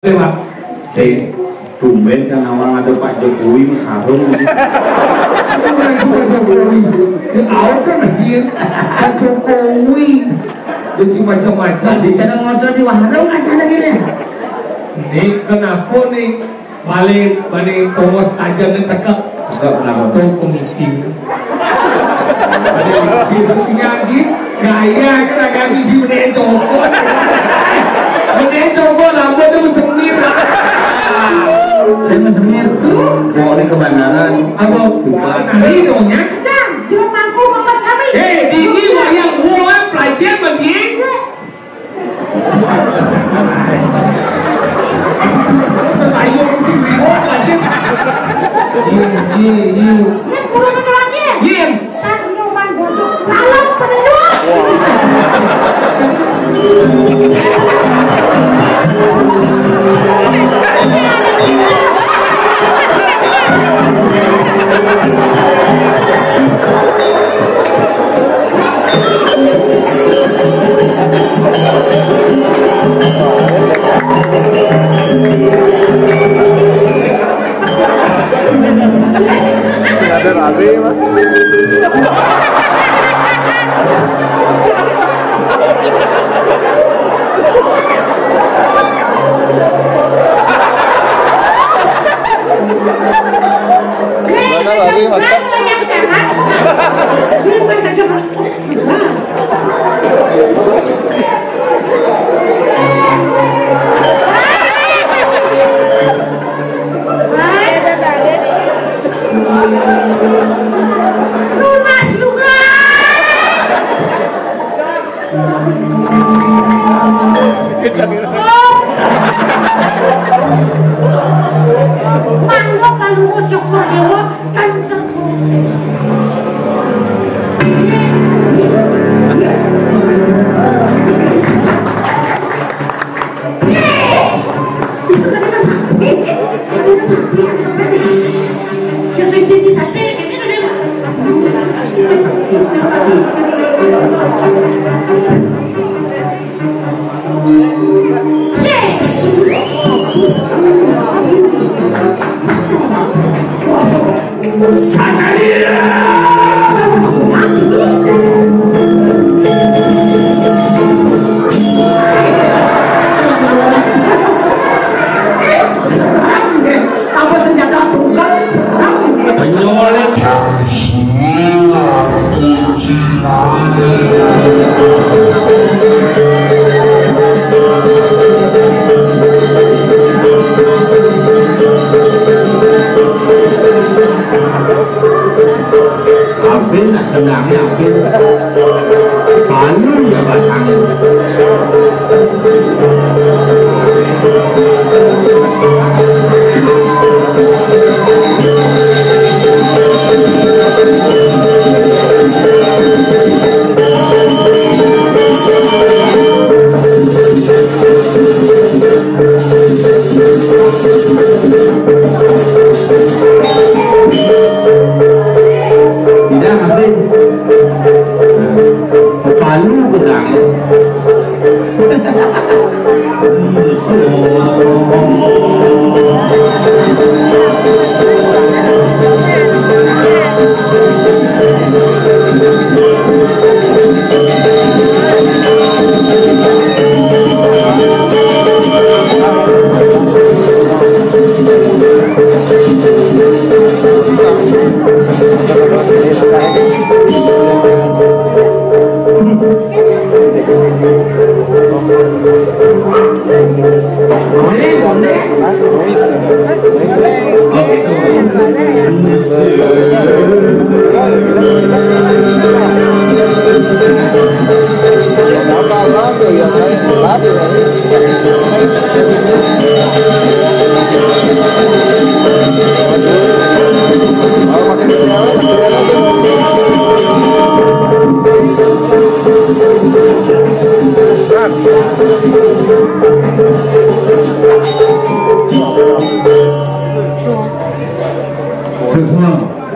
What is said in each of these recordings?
lewat saya tumben kan awal ada Pak Jokowi sarung Pak Jokowi awal kan masih Pak Jokowi jadi macam-macam di channel motor di warung asal gini ini kenapa nih balik Thomas aja nih tekak enggak pernah komisi komisi ngaji gaya kan agak misi bener Joko bener Joko rambut itu semir saya semir boleh ke bandaran apa hari donya kecang cuma mangku maka sami ini wayang buah pelatihan bagi ayo mesti bingung pelatihan ini kurang ada lagi yin sanyoman bodoh alam penjual ada rabi mah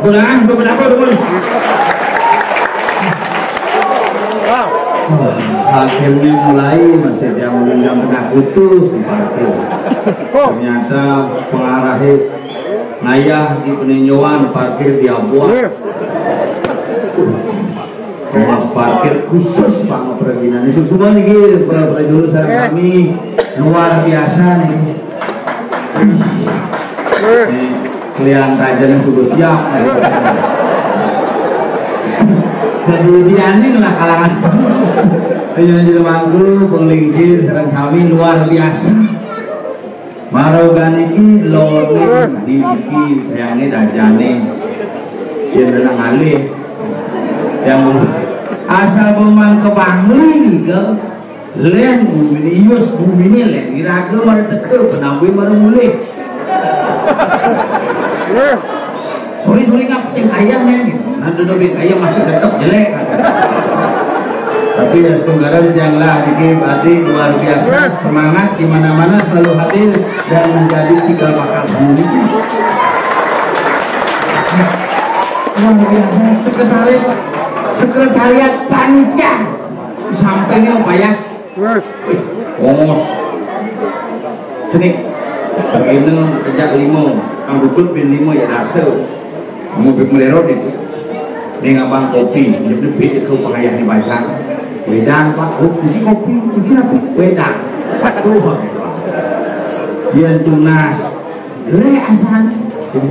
Pulang, beberapa dulu. wow akhirnya mulai masih dia mengundang kena putus di parkir. Ternyata pengarahnya ngayah di peninjauan parkir di Abuah. Kemas parkir khusus Pak perizinan itu semua nih para jurusan kami luar biasa nih. Kalian rajanya sudah siap. Jadi dianing lah kalangan penyanyi manggu penglingsir serang sami luar biasa. Marogan iki lone diki yang dajane yen nang alih yang asal pemang kebangun ini ke len bumi ius bumi ini len iraga mara teke penambi mara mulai sorry ngap sing ayam nen nanti dobek ayam masih tetap jelek tapi ya setunggara dijanglah dikit berarti luar biasa semangat di mana-mana selalu hadir dan menjadi cikal bakal bumi luar biasa sekretariat panitia sampainya payas ngomos cenik begini kejak limo anggutut bin limo ya rasa ngobek melerot itu ini ngabang kopi jadi beda ke pahayah di bajang wedang pak ini kopi ini apa wedang tuh dia tunas le asan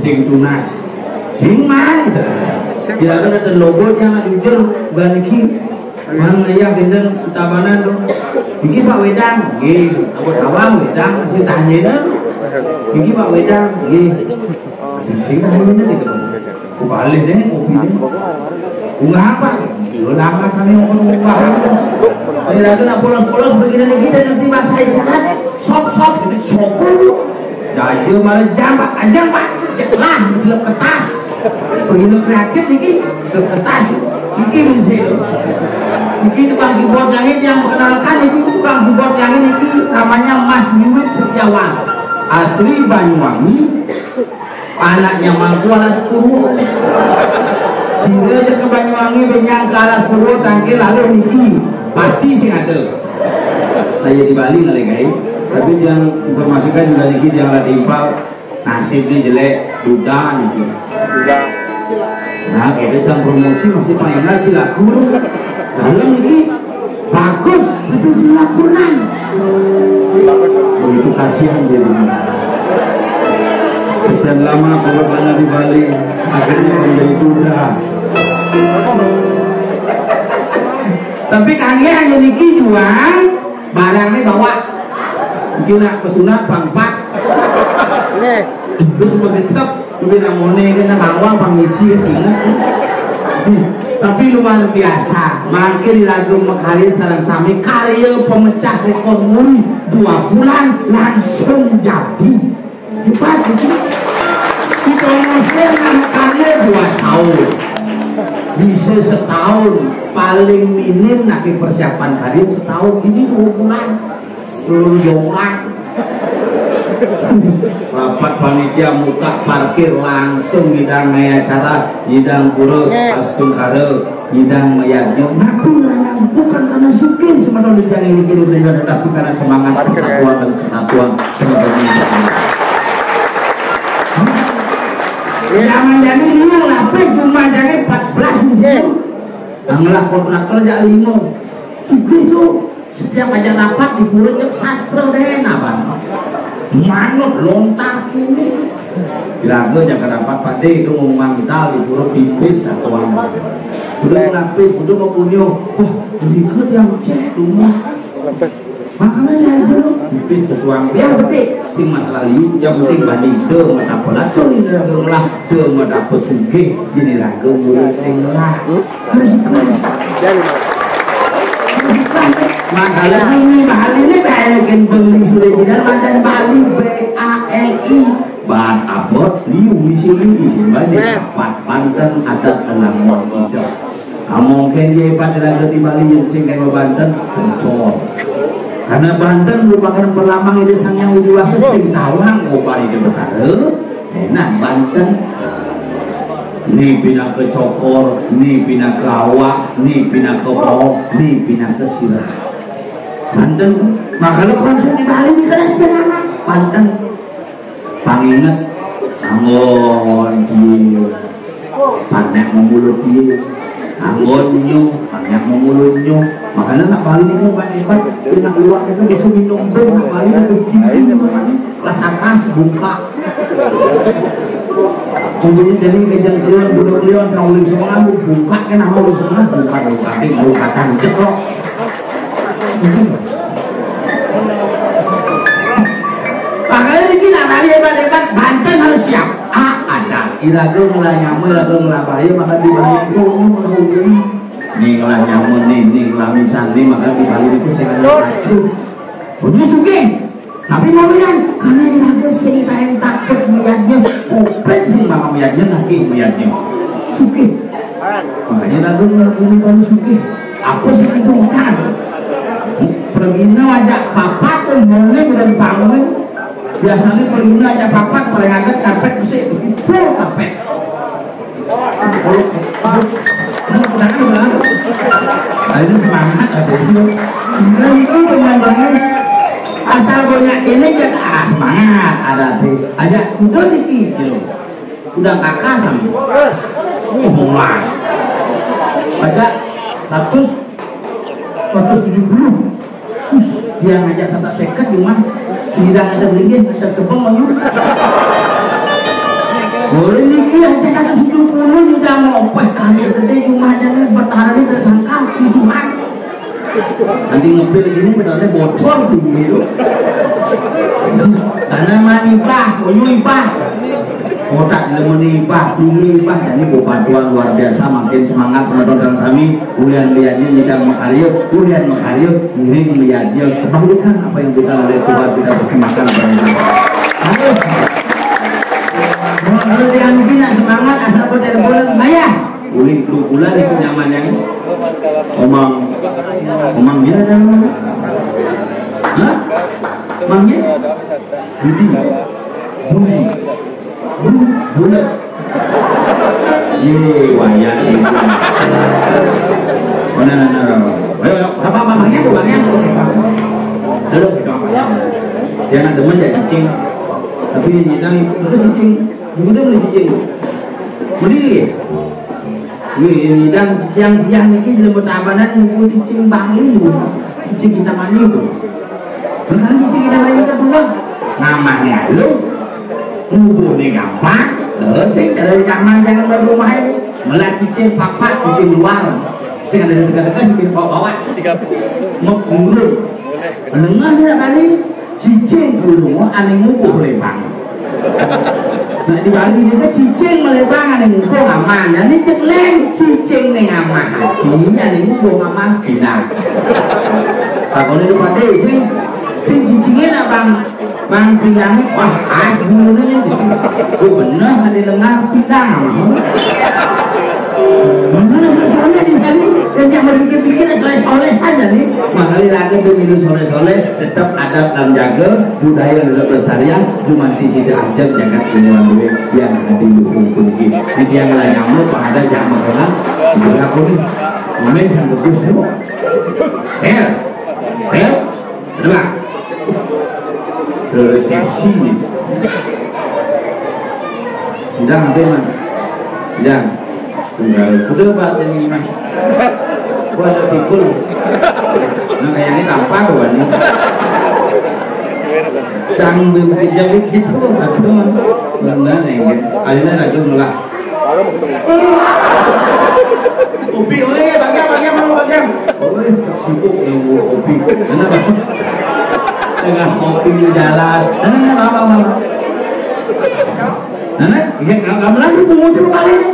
sing tunas sing man tidak ada logo jangan jujur baniki mana ya benden tabanan tuh iki pak wedang nggih abang wedang sing tanyena iki pak wedang nggih sing tanyena iki balik deh kopi unggah apa lo lama kami unggah ini lagi nak polos begini kita nanti bahasa isyarat sop ini sop jaja malah jam pak ajang pak lah menjelap kertas begini kreatif ini kertas ini mesti ini tukang keyboard yang ini yang mengenalkan ini tukang keyboard yang ini namanya Mas Miwit Setiawan asli Banyuwangi anaknya Mangku alas Purwo sehingga aja ke Banyuwangi benyang ke alas Purwo tangkil lalu niki pasti sih ada saya di Bali nggak guys tapi yang informasikan juga niki yang ada impal nasibnya jelek duda niki nah kita jam promosi masih paling ngaji laku lalu niki bagus tapi silakunan begitu kasihan dia sekian lama korbannya di Bali akhirnya menjadi duda tapi kalian hanya niki jual barangnya bawa gila pesunat pangpat terus begitu tapi namanya kena bawang pangisi tapi luar biasa makin lagu mekali sarang sami karya pemecah rekor muri 2 bulan langsung jadi hebat itu kita ngomongnya karya 2 tahun bisa setahun paling minim nanti persiapan karya setahun ini 2 bulan seluruh jomblang rapat panitia muka parkir langsung ngidang acara ngidang pura pastung kare ngidang mayatnya ngaku ngerang bukan karena sukin sebenarnya yang ini kiri tapi karena semangat persatuan dan kesatuan sebenarnya zaman-zaman ini lapis cuma jadi 14 anglah kontraktor aja 5 suki itu setiap aja rapat di pura sastra deh apa manut lontar kini kira-kira jangan dapat Pak D itu ngomong mental di pura pipis atau apa udah lapis udah mau punya wah ini ke yang cek rumah makanya ya itu pipis kesuang biar gede sing masalah liu yang penting banding deh mata pelacur ini lah deh mata pesugih ini raga mulai sing lah harus ikhlas Makalah ini Bali ini kayak beli sudah tidak makan Bali BALI bahan abot liu di sini banyak dapat Banten ada dalam itu. Mungkin dia pada lagi di Bali yang sing dari Banten bocor. Karena Banten merupakan perlamang itu sang yang uji waktu sing tawang Bali di Bekara. Enak Banten. Ni pindah ke Cokor, ni pindah ke Awak, ni pindah ke Pau, ni pindah ke Sirah. Banten makanya konsum di Bali di kelas anak Banten panginget anggon di panek memulut dia anggon nyu panek memulut nyu makanya nak Bali ini hebat-hebat dia nak luar itu bisa minum bir nak Bali itu begini kelas atas buka kemudian jadi kejang-kejang budak-budak yang uling semua buka kan nama uling semua buka tapi mau kata ceklok makanya kita Bali hebat-hebat Banten harus siap ada iraga mulai nyamu iraga mulai bahaya maka di Bali itu nih lah nyamu nih lah misal nih maka di Bali itu saya ada racun punya suge tapi mau yang karena iraga sing pengen takut melihatnya opet sih maka melihatnya lagi melihatnya suge makanya iraga melakukan Bali suge apa sih itu makan perginya wajah papat tuh mulai dan bangun biasanya perginya wajah papat paling agak karpet bersih full karpet ini semangat ada itu itu pemandangan asal banyak ini kan semangat ada tuh aja udah dikit udah kakak sama mulas aja 170 dia ngajak satu seket cuma sudah ada ringgit ada sebong boleh nih aja 170 sudah mau kali gede cuma jangan bertahan ini tersangka tujuan nanti ngebel gini betalnya bocor begitu karena manipah menipah otak menipah menipah jadi bantuan luar biasa makin semangat sama teman kami kuliah lihatnya nyidang makaryo kuliah makaryo ini melihatnya kebalikan apa yang kita oleh Tuhan kita persembahkan kalau yang tidak semangat asal bertelepon ayah uling bulan itu nyamannya omang gila dan hah? Omangnya? Budi bulat ye wayang ibu apa mamanya jangan demen ya cicing tapi nyidang itu cicing udah beli cicing berdiri nyidang cicing ini jadi bertabanan nunggu cicing bangi cicing kita mani itu terus cicing kita mani kita keluar namanya lu ngubuh nih gampang sih dari zaman jangan berumah melah cicing papat cicing luar sih ada dekat-dekat cicing bawa mau kurung mendengar tidak kali cicing kurung aneh ngubuh lebang nah di Bali ini kan cicing melebang aneh ngubuh aman dan ini cekleng cicing nih aman hatinya aneh ngubuh aman tidak kalau ini lupa deh sing cicingnya lah bang pindang wah as bulunya gitu bener ada dengar pindang bener soalnya di tadi dan yang berpikir-pikir soleh-soleh saja nih makanya lagi demi soleh-soleh tetap adab dan jaga budaya dan pelestarian cuma di situ aja jangan semua duit yang ada di hukum kita jadi yang lain nyamuk ada jangan makanan juga pun momen yang bagus semua hel coba resepsi nih sudah nanti mah sudah tinggal udah pak ini mah gua ada pikul nah kayak ini tampak kawan ini canggih kerja gitu betul benar nih kali ini lagi ngelak kopi bagian mana bagian sibuk nih kopi kenapa dengan kopi di jalan apa Nenek, ya nggak lagi pungut itu kali ini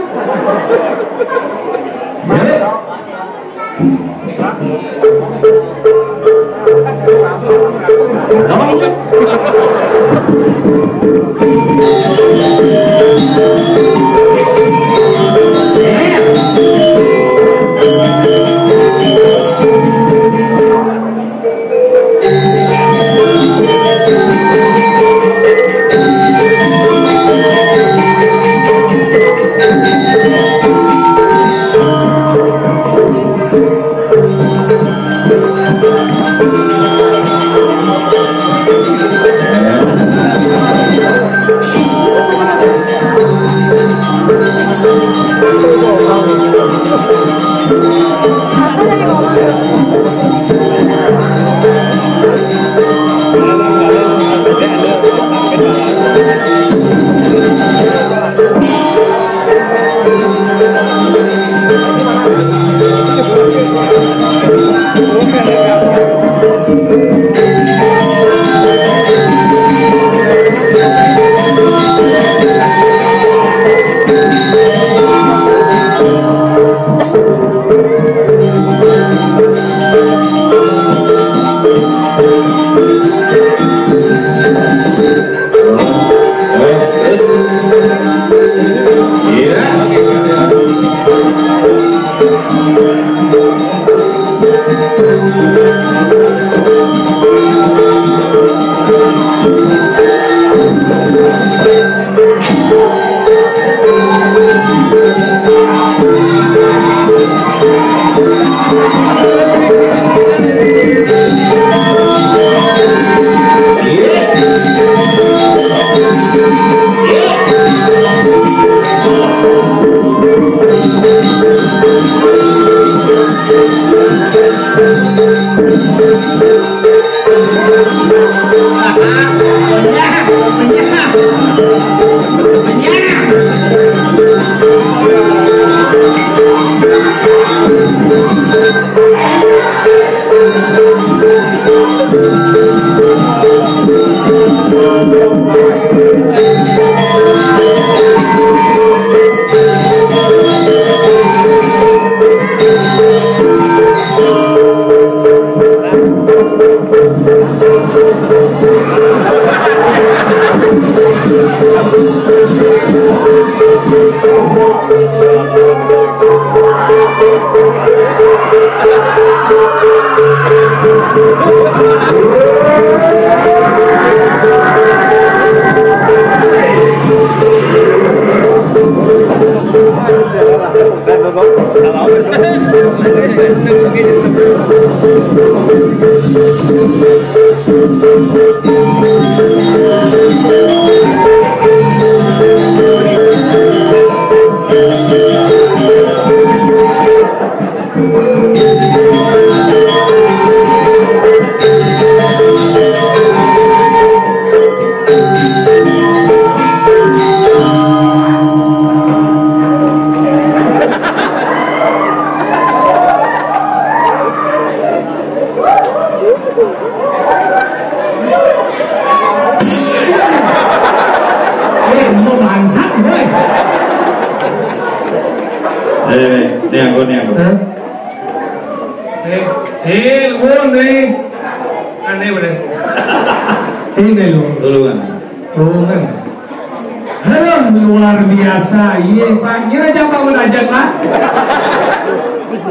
Luar biasa, iya Pak. Kira aja Pak belajar Pak.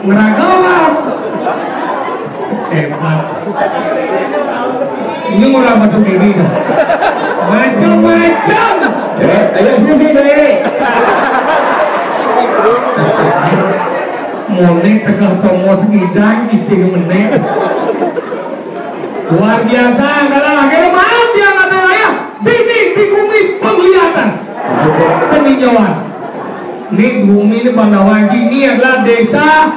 Ngeragawan. Hebat. Ini mau apa tuh ini? Macam-macam. Ayo sini deh. Monek tegak tomo segidang cicing menek. Luar biasa. Kalau akhirnya maaf dia kata raya. Bidik di bumi penglihatan. Peninjauan. Ini bumi ini Pandawangi ini adalah desa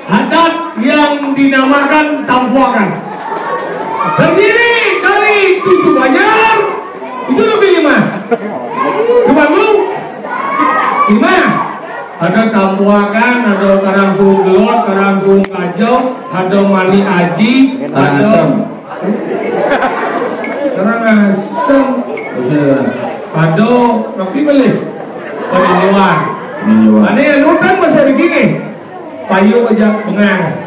adat yang dinamakan Tampuakan. Terdiri dari 7 banjar. Itu lebih 5. Coba dulu 5. Ada Tampuakan, ada Karangsuung Gelot, Karangsuung Kajau, ada Mali Aji, ada Karangasem, ada tapi boleh Peninjauan. Ada yang nutan masih begini Payu aja pengang.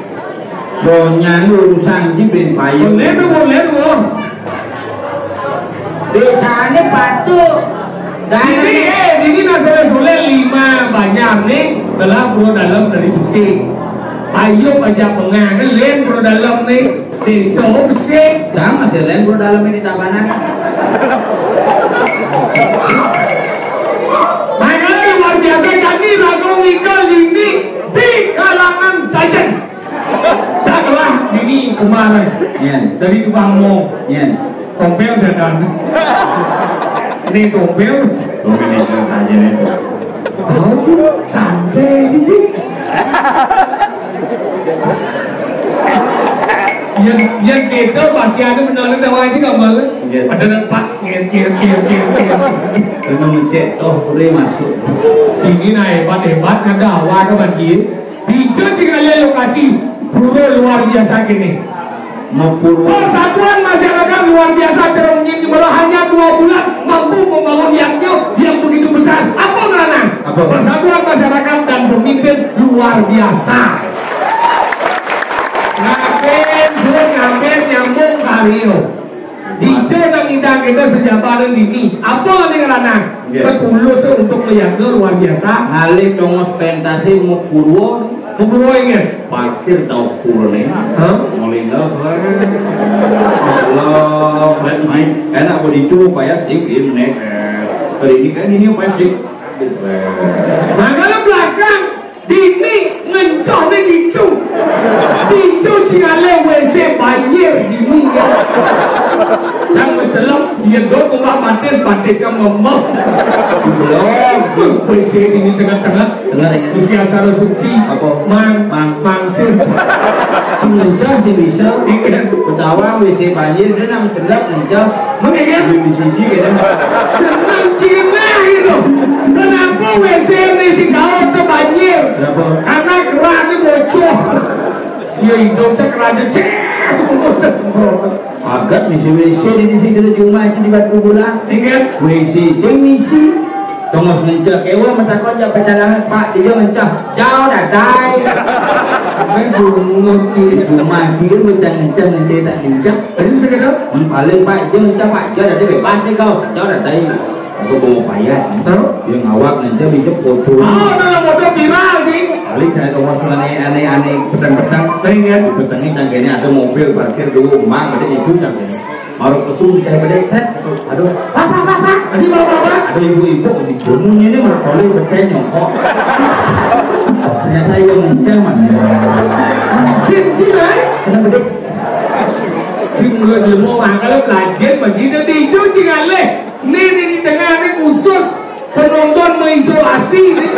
Bonya urusan jibin payu. Boleh dong. Desanya patuh. Ini nasional soleh 5 banyak nih dalam bro dalam dari besi. Payu aja pengang len bro dalam nih desa besi. Jangan masih len bro dalam ini tabanan. Luar biasa jadi ragong ikan ini di kalangan Tajen. Janganlah ini kemarin dari Tukang Mo tompel sedang ini tompel ini Tajen itu santai cici yang kita bagiannya benar-benar dawai sih gak malah ada nampak kir memang mencet boleh masuk ini hebat ngadawa ke banjir hijau jika lihat lokasi pura luar biasa gini persatuan masyarakat luar biasa cerongin dimana hanya 2 bulan mampu membangun yang begitu besar apa melanang persatuan masyarakat dan pemimpin luar biasa ngamen nyambung kario hijau dan indah kita sejabatan ini apa nih melanang ketulus untuk menjaga luar biasa ngalih tongos pentasi mukpurwo ingat parkir tau purne molinda soalnya Allah flat main enak kok dicu payah sih ini kali ini kan ini payah sih nah kalau belakang dini ngencok nih dicu cingale WC banjir dini jangan celok dia dong kumpah batis yang ngomong belum WC ini tengah-tengah isi asal suci mangsir ngencah sih bisa betawa WC banjir dia nam celok ngencah mengingat di sisi kayaknya senang Cina itu kenapa WC ini si kau itu banjir karena kerannya bocor ya hidupnya kerannya agak misi WC di sini cuma di batu bola ingat WC misi tongos ngencah ewa metakon jak pecalangan pak dia ngencah jauh dadai main bungut cuma cium macam ngencah tak ngencah ini sekedar paling pak dia ngencah pak dia ada bebas nih kau jauh dadai aku mau payah sih yang awak ngencah bijak foto dalam foto viral sih Paling saya tahu masalah aneh-aneh petang-petang pengen petangnya canggihnya ada mobil parkir dulu emang ada ibu canggihnya baru kesum cari pada set aduh pak tadi bapak ada ibu-ibu di jemunya ini merkoli berkaya nyongkok ternyata ibu mencel mas Cim đấy. kenapa deh Cim người thì mua hàng cái lớp lại chết mà chỉ nó đi trước chứ ngàn lên nên đi tengah ini khusus penonton mengisolasi nih.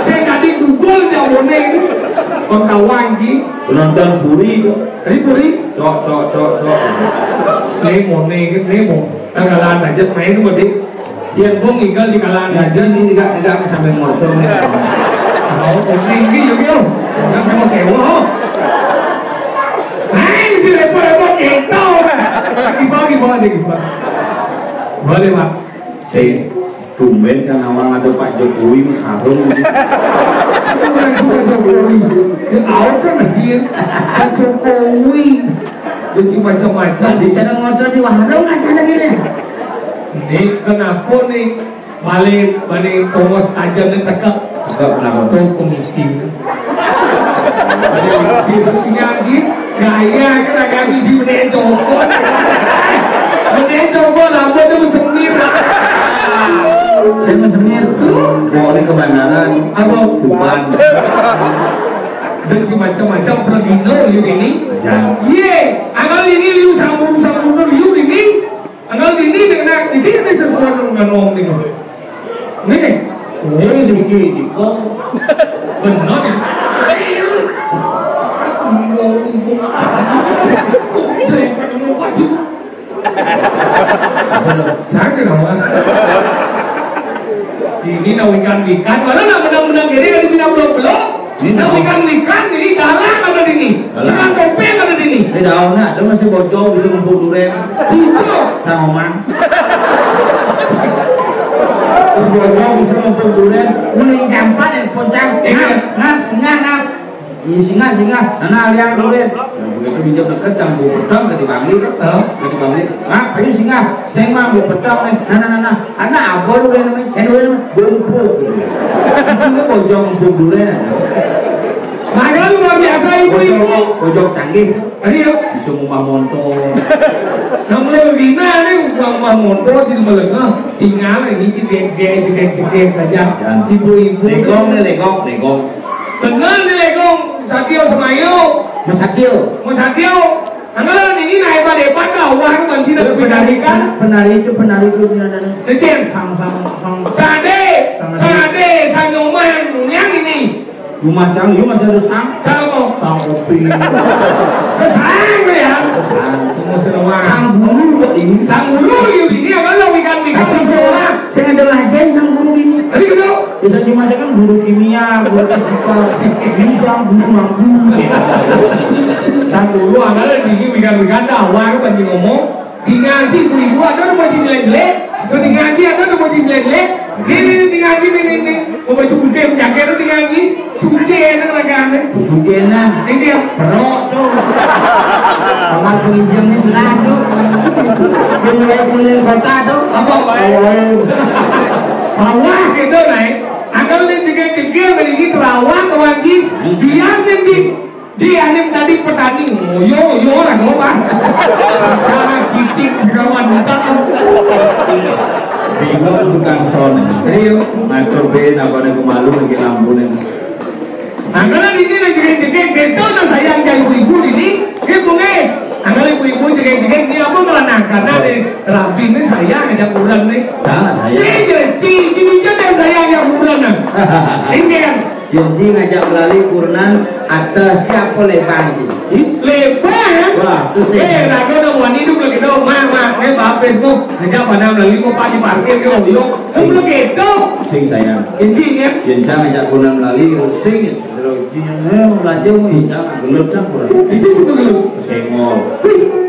Saya tadi Google dia mau ini kawan sih penonton puri tadi Puri cok lấy một này lấy một đang cả lan là chất máy nó mà đi hiện có nghỉ ngơi thì cả lan là ya jadi enggak sampai motor nih nó một này cái gì không nó phải một kẻ không ai mà xin lại một kẻ đâu mà gimana boleh pak saya tumben kan awang ada Pak Jokowi sarung Pak Jokowi áo rất là xiên Pak Jokowi jadi macam-macam di channel motor di warung nggak sana gini nih kenapa nih balik Thomas aja nih tekak enggak kenapa tuh komiskin si ngaji gaya kan agak ngisi bener Joko lama tuh semir saya mau semir mau ini ke bandaran apa bukan dan si macam-macam pergino liu ini jangan ye angal ini liu sambung liu ini angal ini dengan ini ada sesuatu dengan om ini nih di kong benar ya sáng sih dong ini nawikan karena menang jadi kan di belum nawikan ini dalang ada di sini sekarang topeng ada di sini di daunnya ada masih bocor bisa ngumpul durian itu sama mang bocor bisa ngumpul durian Guling gampat dan poncang ngap singa nah liang durian begitu pinjam dekat campur petang ke di Bangli ayo singa saya mah mau petang nih nah anak apa durian namanya saya durian bumbu itu bocor ngumpul durian padahal luar biasa ibu-ibu bocor canggih tadi ya bisa ngumah motor namanya begini nih uang motor jadi melengah tinggal ini cedek saja ibu-ibu legong benar nih legong Satio Semayo Mas Satio anggalan ini naik pada depan kawah itu kan kita penarikan penari itu ada Lecen sang Sade Sanyoman yang ini rumah canggih masih ada sang kopi sang ya semua seruan sang bulu kok ini sang bulu ini apa lo ikan di sekolah saya ada lajen sang bulu ini tadi gitu bisa cuma kan guru kimia guru fisika ini sang guru mangku sang bulu anggalan ini ikan dakwah kan ngomong di ngaji ibu ada mau jelek-jelek itu di ngaji ada mau jelek-jelek ini di ngaji ini mau baju putih jaket itu di ngaji suci enak lagi suci enak ini dia perok tuh kamar penginjam ini belah tuh dia mulai kuliah kota tuh apa bawah gitu naik akan lihat juga begini terawat lagi biar dia nih tadi petani yo orang apa cara cicing kawan bingung bukan son ngatur ben apa ada kemalu lagi lampu nih anggalan ini juga gitu nah sayang ibu-ibu ini anggalan ibu-ibu juga ini apa melanang karena di rapi ini sayang ada bulan nih saya cici yang sayang yang bulan ini kan Janji ngajak melalui kurunan atau siapa lebar lebar wah itu sih raga udah mau hidup lagi tuh mak Facebook ngajak pada melalui kok di parkir ke Oyong sebelum gitu sing sayang intinya Janji ngajak kurunan melalui sing terus jinnya belajar mau hidang gelut campur itu gelut sengol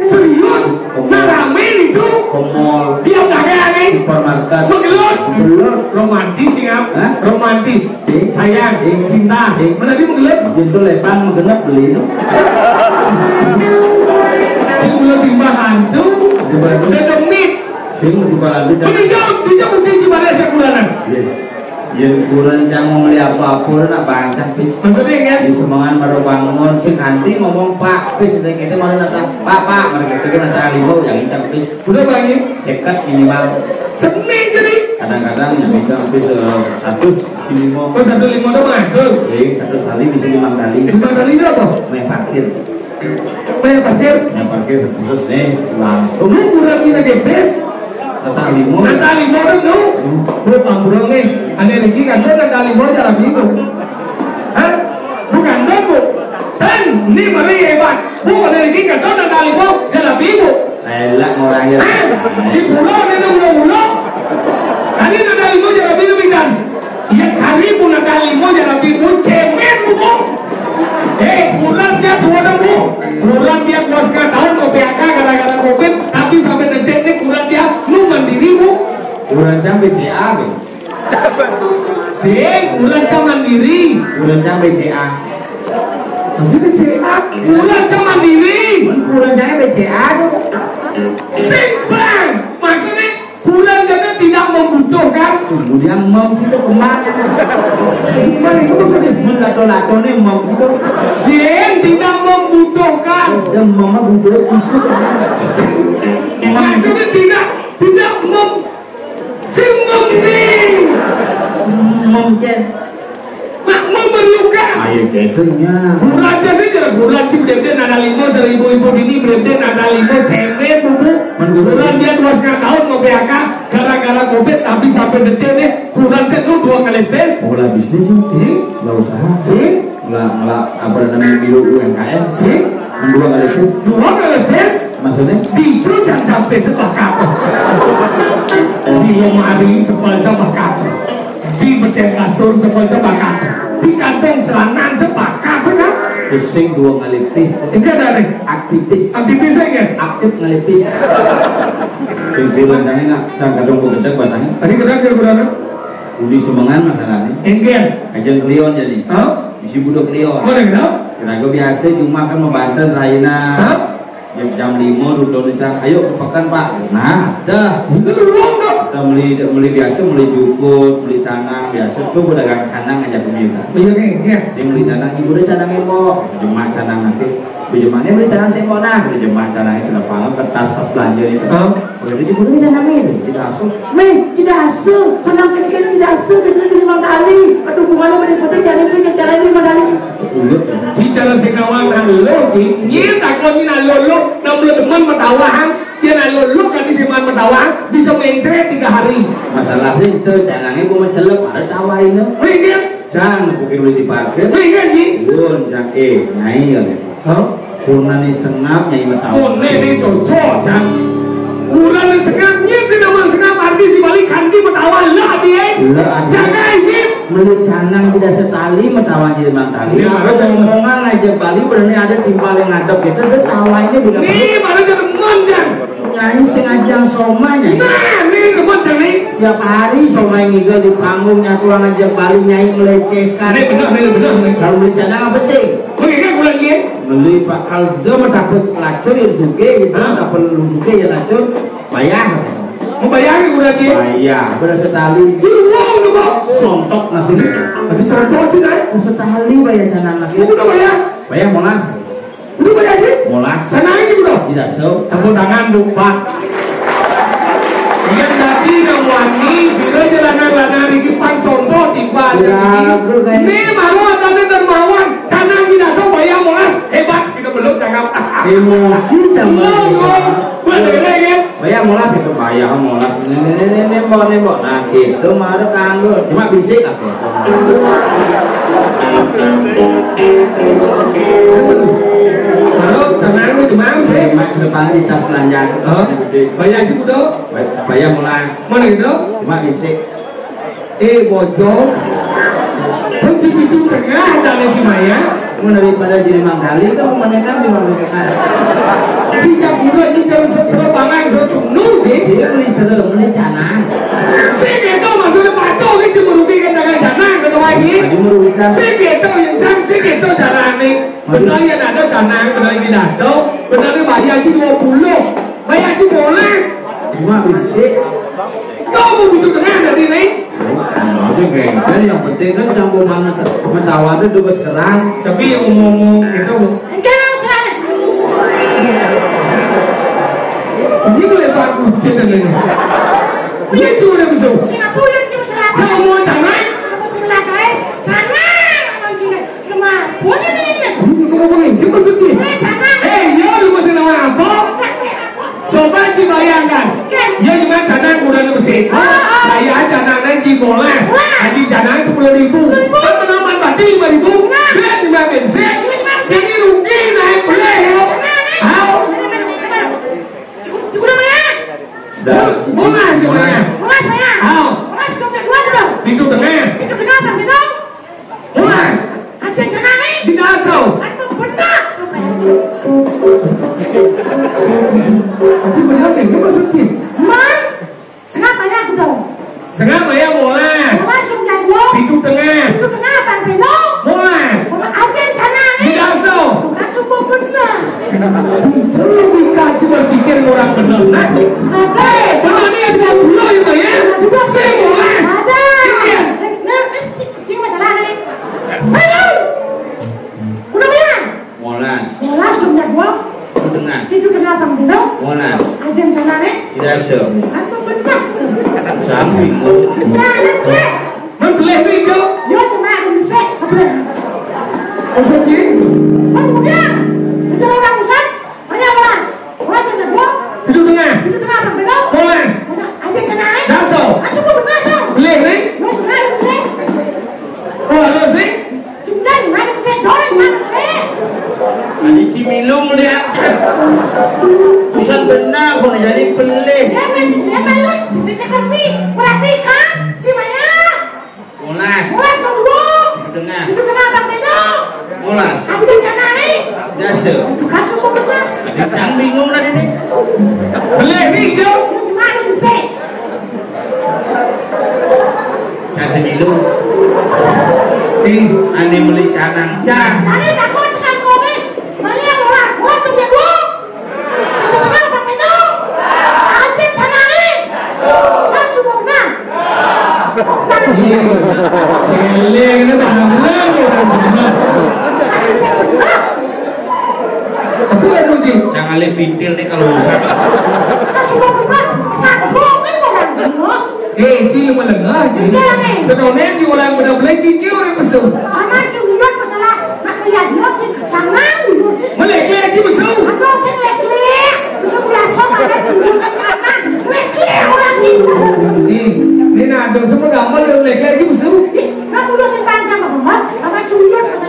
serius nah rame itu ke mall dia nggak ada supermarket segelut gelut romantis ya romantis sayang cinta mana dia menggelut itu lepang menggenap beli itu sing timbang hantu dan demit sing di balan itu dijauh di mana saya kulanan Yang kurang jangan beli apa-apa nak bangsa pis. Maksudnya kan? Di semangan baru bangun si kanti ngomong pak pis dan kita mau datang pak mereka itu kan ada limau yang hitam pis. Udah bagi Sekat minimal. seni jadi. Kadang-kadang yang hitam pis 105. Oh 1,5 itu mengatus. Jadi 1 kali bisa 5 kali. 5 kali itu apa? Main parkir. Bayar parkir. Main parkir terus langsung. Lu kurang kita gepes. Datang limau. Nata limo kan lu. Lu pamburong nih. Ane Riki kan tuh nata limo jalan bingung. Hah? Bukan dong bu. Dan ini mari hebat. Bu ane Riki kan tuh nata limo jalan bingung. Elak ngorangnya. Di pulau ini pulau. Kali nata limo jalan bingung kan. Ya kali pun nata limo jalan bingung cemen bu. Bulan dia 2 bu. Bulan dia puas tahun ke PHK gara-gara COVID. Tapi sampai detik ini bulan dia lu mandiri bu. Bulan jam BCA gitu. Bulan jam mandiri. Bulan jam BCA. Tapi BCA bulan jam mandiri. Bulan jam BCA tuh. Bang, maksudnya bulan jamnya tidak membutuhkan. Kemudian mau itu kemana? Gimana itu maksudnya? Lato-lato nih mau itu. Tidak membutuhkan. Dan mama butuh tisu. Maksudnya tidak Mungkin. Mak memerlukan. Ayo keternya. Bulan sih jalan bulan sih berarti ada 5 ibu ini berarti ada 5 cemen buku. Bulan dia 2,5 tahun mau PHK gara-gara COVID tapi sampai detik nih bulan sih lu 2 kali tes. Mulai bisnis sih. Nggak usaha. Sih. Nggak apa namanya biru UMKM. Sih. 2 kali tes. 2 kali tes. Maksudnya? Dicu jangan sampai sepakat. Di lemari sepakat. Di bedak kasur sepakat. Di kantong celana sepakat kan? Pusing 2 kali tes. Ini ada nih Aktivis. aktivis aja. Aktif ngelipis. Pimpinan jangan nak jangan kadang bekerja bahasanya. Tadi kita berapa? Uli semangan masalahnya. Enggen. Ajang klion jadi. Hah? Isi budak klion. Mana kenal? Kira-kira biasa cuma kan membantu Raina. Hah? Jam 5 duduk di sana. Ayo kepakan pak. Nah, dah. Itu dulu dong. Kita beli biasa, beli jukut, beli canang biasa. Coba dagang canang aja pemirsa. Iya kan? Saya beli canang, ibu udah canang emo. Jemaah canang nanti. Jemaahnya beli canang semo nah. Jemaah canangnya sudah paham kertas tas belanja itu. Udah ibu udah canang ini. Tidak asuh. Tidak asuh. Canang kini tidak asuh. Biasanya jadi mandali. Aduh bukannya berikutnya jalan itu cara ini mandali. Ci cara sekawan lo ci. Dia tak kau ni nak lo. Nama teman matawahan. Dia nak lo kan di seman matawahan bisa mencret 3 hari. Masalah sih itu canangnya gue mencelep ada tawain lo. Ringgit. Jangan mungkin beli di parkir. Ringgit ci. Gun jang nyai kali. Hah? Kurna ni sengap nyai matawa. Oh ni cocok can. Kurang ni sengapnya si nama sengap arti si balik kanti matawahan lah dia. Jangan ini. Beli canang tidak setali matawa jadi mantali. Ya, ada omongan aja Bali berani ada timpal yang ngadep gitu. Dia tawanya bila. Nih baru jadi teman can. Nyai sengaja somai nyai. Nah, nih teman can nih. Tiap hari somai ngigel di panggungnya tuang ngajak Bali nyai melecehkan. Nih benar. Kalau beli canang apa sih? Mungkin kurang dia. Beli pak kalau dia mau takut lacur ya suke gitu, tak perlu suke ya lacur bayar. Mau bayar kurang dia. Bayar, benar setali. Uang tu kok. Sontok nasi. Tapi serba sih kan. Setali bayar canang lagi. Udah bayar. Bayar molas. Udah bayar sih. Molas. Sana aja udah. Tidak so. Tepuk tangan lupa. Yang tadi yang wangi sudah jalanan ini pan contoh di Bali. Ini malu ada dermawan. Canang tidak so bayar molas hebat. Kita belum cakap. Emosi sama. Boleh lagi. Bayar molas itu bayar molas. Ini mau. Nah gitu marah kanggo. Cuma bisik apa? Halo, canang itu mau sih. Mak depan di tas belanja. Bayar sih udah. Bayar molas. Mana gitu? Cuma bisik. Bojong. Kunci itu tengah dari Himaya. Daripada jadi mangkali itu menekan di mana? Sejak muda itu cara serbangan serbangan Dia beli serem, beli canang. Saya gitu maksudnya patok itu merugikan dengan canang kata lagi. Saya gitu yang can saya gitu cara nih. Benar yang ada canang, benar yang tidak so, benar bayar itu 20, bayar itu boles. Cuma bisik. Kau mau butuh dengan dari ini? Masih bengkel, yang penting kan campur banget. Mentawar itu tugas keras. Tapi ngomong itu Jangan salah. ini boleh bagus cerita ini. Ini sudah bisa. Singapura yang cuma salah. Kamu jangan. Kamu sebelah kau, jangan. Kamu sini cuma boleh ni. Ngomongin, gimana sih? Jangan. Dia udah masih nama apa? Coba dibayangkan. Ya cuma jangan udah bersih. Saya jangan nanti moles. Nanti jangan 10.000. Kan penambahan berarti 5.000. Dia juga bensin. Sini rugi naik beli. How? Cukup nama ya. Moles gimana? Molas saya. How? Molas kau tak dua dulu. Itu tengah. Itu dengar apa minum? Moles. Aja jangan ni. Di dasar. Anu benar. Tapi benar ni, gimana sih? Man, senang banyak aku dong. Sengaja bayar moles. Molas kau tak dua. Itu tengah. Itu dengar apa minum? Moles. Aja jangan Di ni. dasar. Bukan suku benar. Jangan dikaji berpikir orang benar. Nah, benar ni yang buat pulau itu ya. Saya moles. Ada. Iya. Cik masalah ni. Ayo. Udah biar. Molas, Molas kau tak dua. tengah, Itu dengar apa minum? molas, Aja jangan ni. tidak se, Bukan tu benar. samping, Jangan boleh. Boleh itu. Yo cuma ada mesek. Boleh. Maksud sih? Kemudian, bicara orang Muslim, hanya molas. Molas yang kedua, Itu tengah. itu dengar apa minum? Moles. Aja jangan ni. Dasar. Aku tu benar tu. Boleh ni? Yo cuma ada mesek. Oh, ada sih. Cuma di mana mesek? Dora di mana mesek? Ini Cimilung lihat, pusat benar kau jadi pelih, Dia balik. Saya kerti. Perhatikan. Cimanya. molas, Molas kedua. tengah, Itu dengar apa minum? molas, Aja jangan ni. tidak se, Bukan suku benar. jangan bingung tadi ni, Boleh ni itu. Yo cuma ada mesek. kasih Milung, Eh, ane beli canang cang, Tadi takut cakap kau ni. Mana yang molas? Molas tu kedua. Itu dengar apa minum? Aja jangan ni. Kan suku benar. iya. Celeng ni dah halang ni dah benar. Tapi apa sih? jangan le pintil ni kalau usah, Sila malangah je. Sebenarnya di orang pada boleh tinggi orang besar. Boleh ke lagi besar? Ni nak ada semua gambar yang boleh ke lagi besar.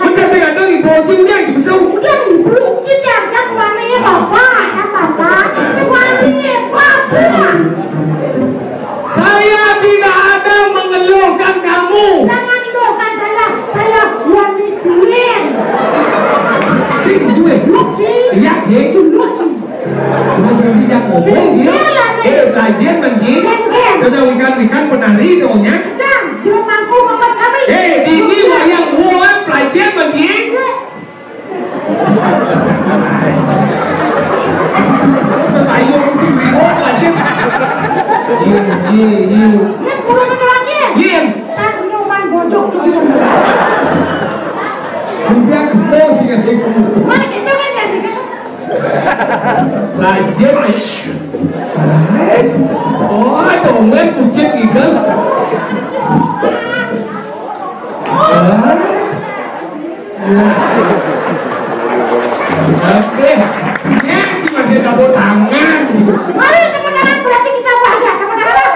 Bukan saya kata ibu cik dia lagi besar. Saya tidak ada mengeluhkan kamu. Jangan doakan saya wanita kulit. Cik duit. Cik. Ya cik. Masa dia ngomong dia. Belajar mencik. Kita ikan penari doanya. Jangan mampu apa sami. Ini wayang buang belajar mencik. Tayo mesti bingung belajar. Iya. Yang kurang ada lagi. Iya. Sanyoman bojok tu. Dia kebo jika dia Mana kita kan jadi kan? belajar. Oh, dongan kucing ikan. Oke, ya cuma saya tabur tangan. Mari tepuk tangan berarti kita bahagia. Tepuk tangan.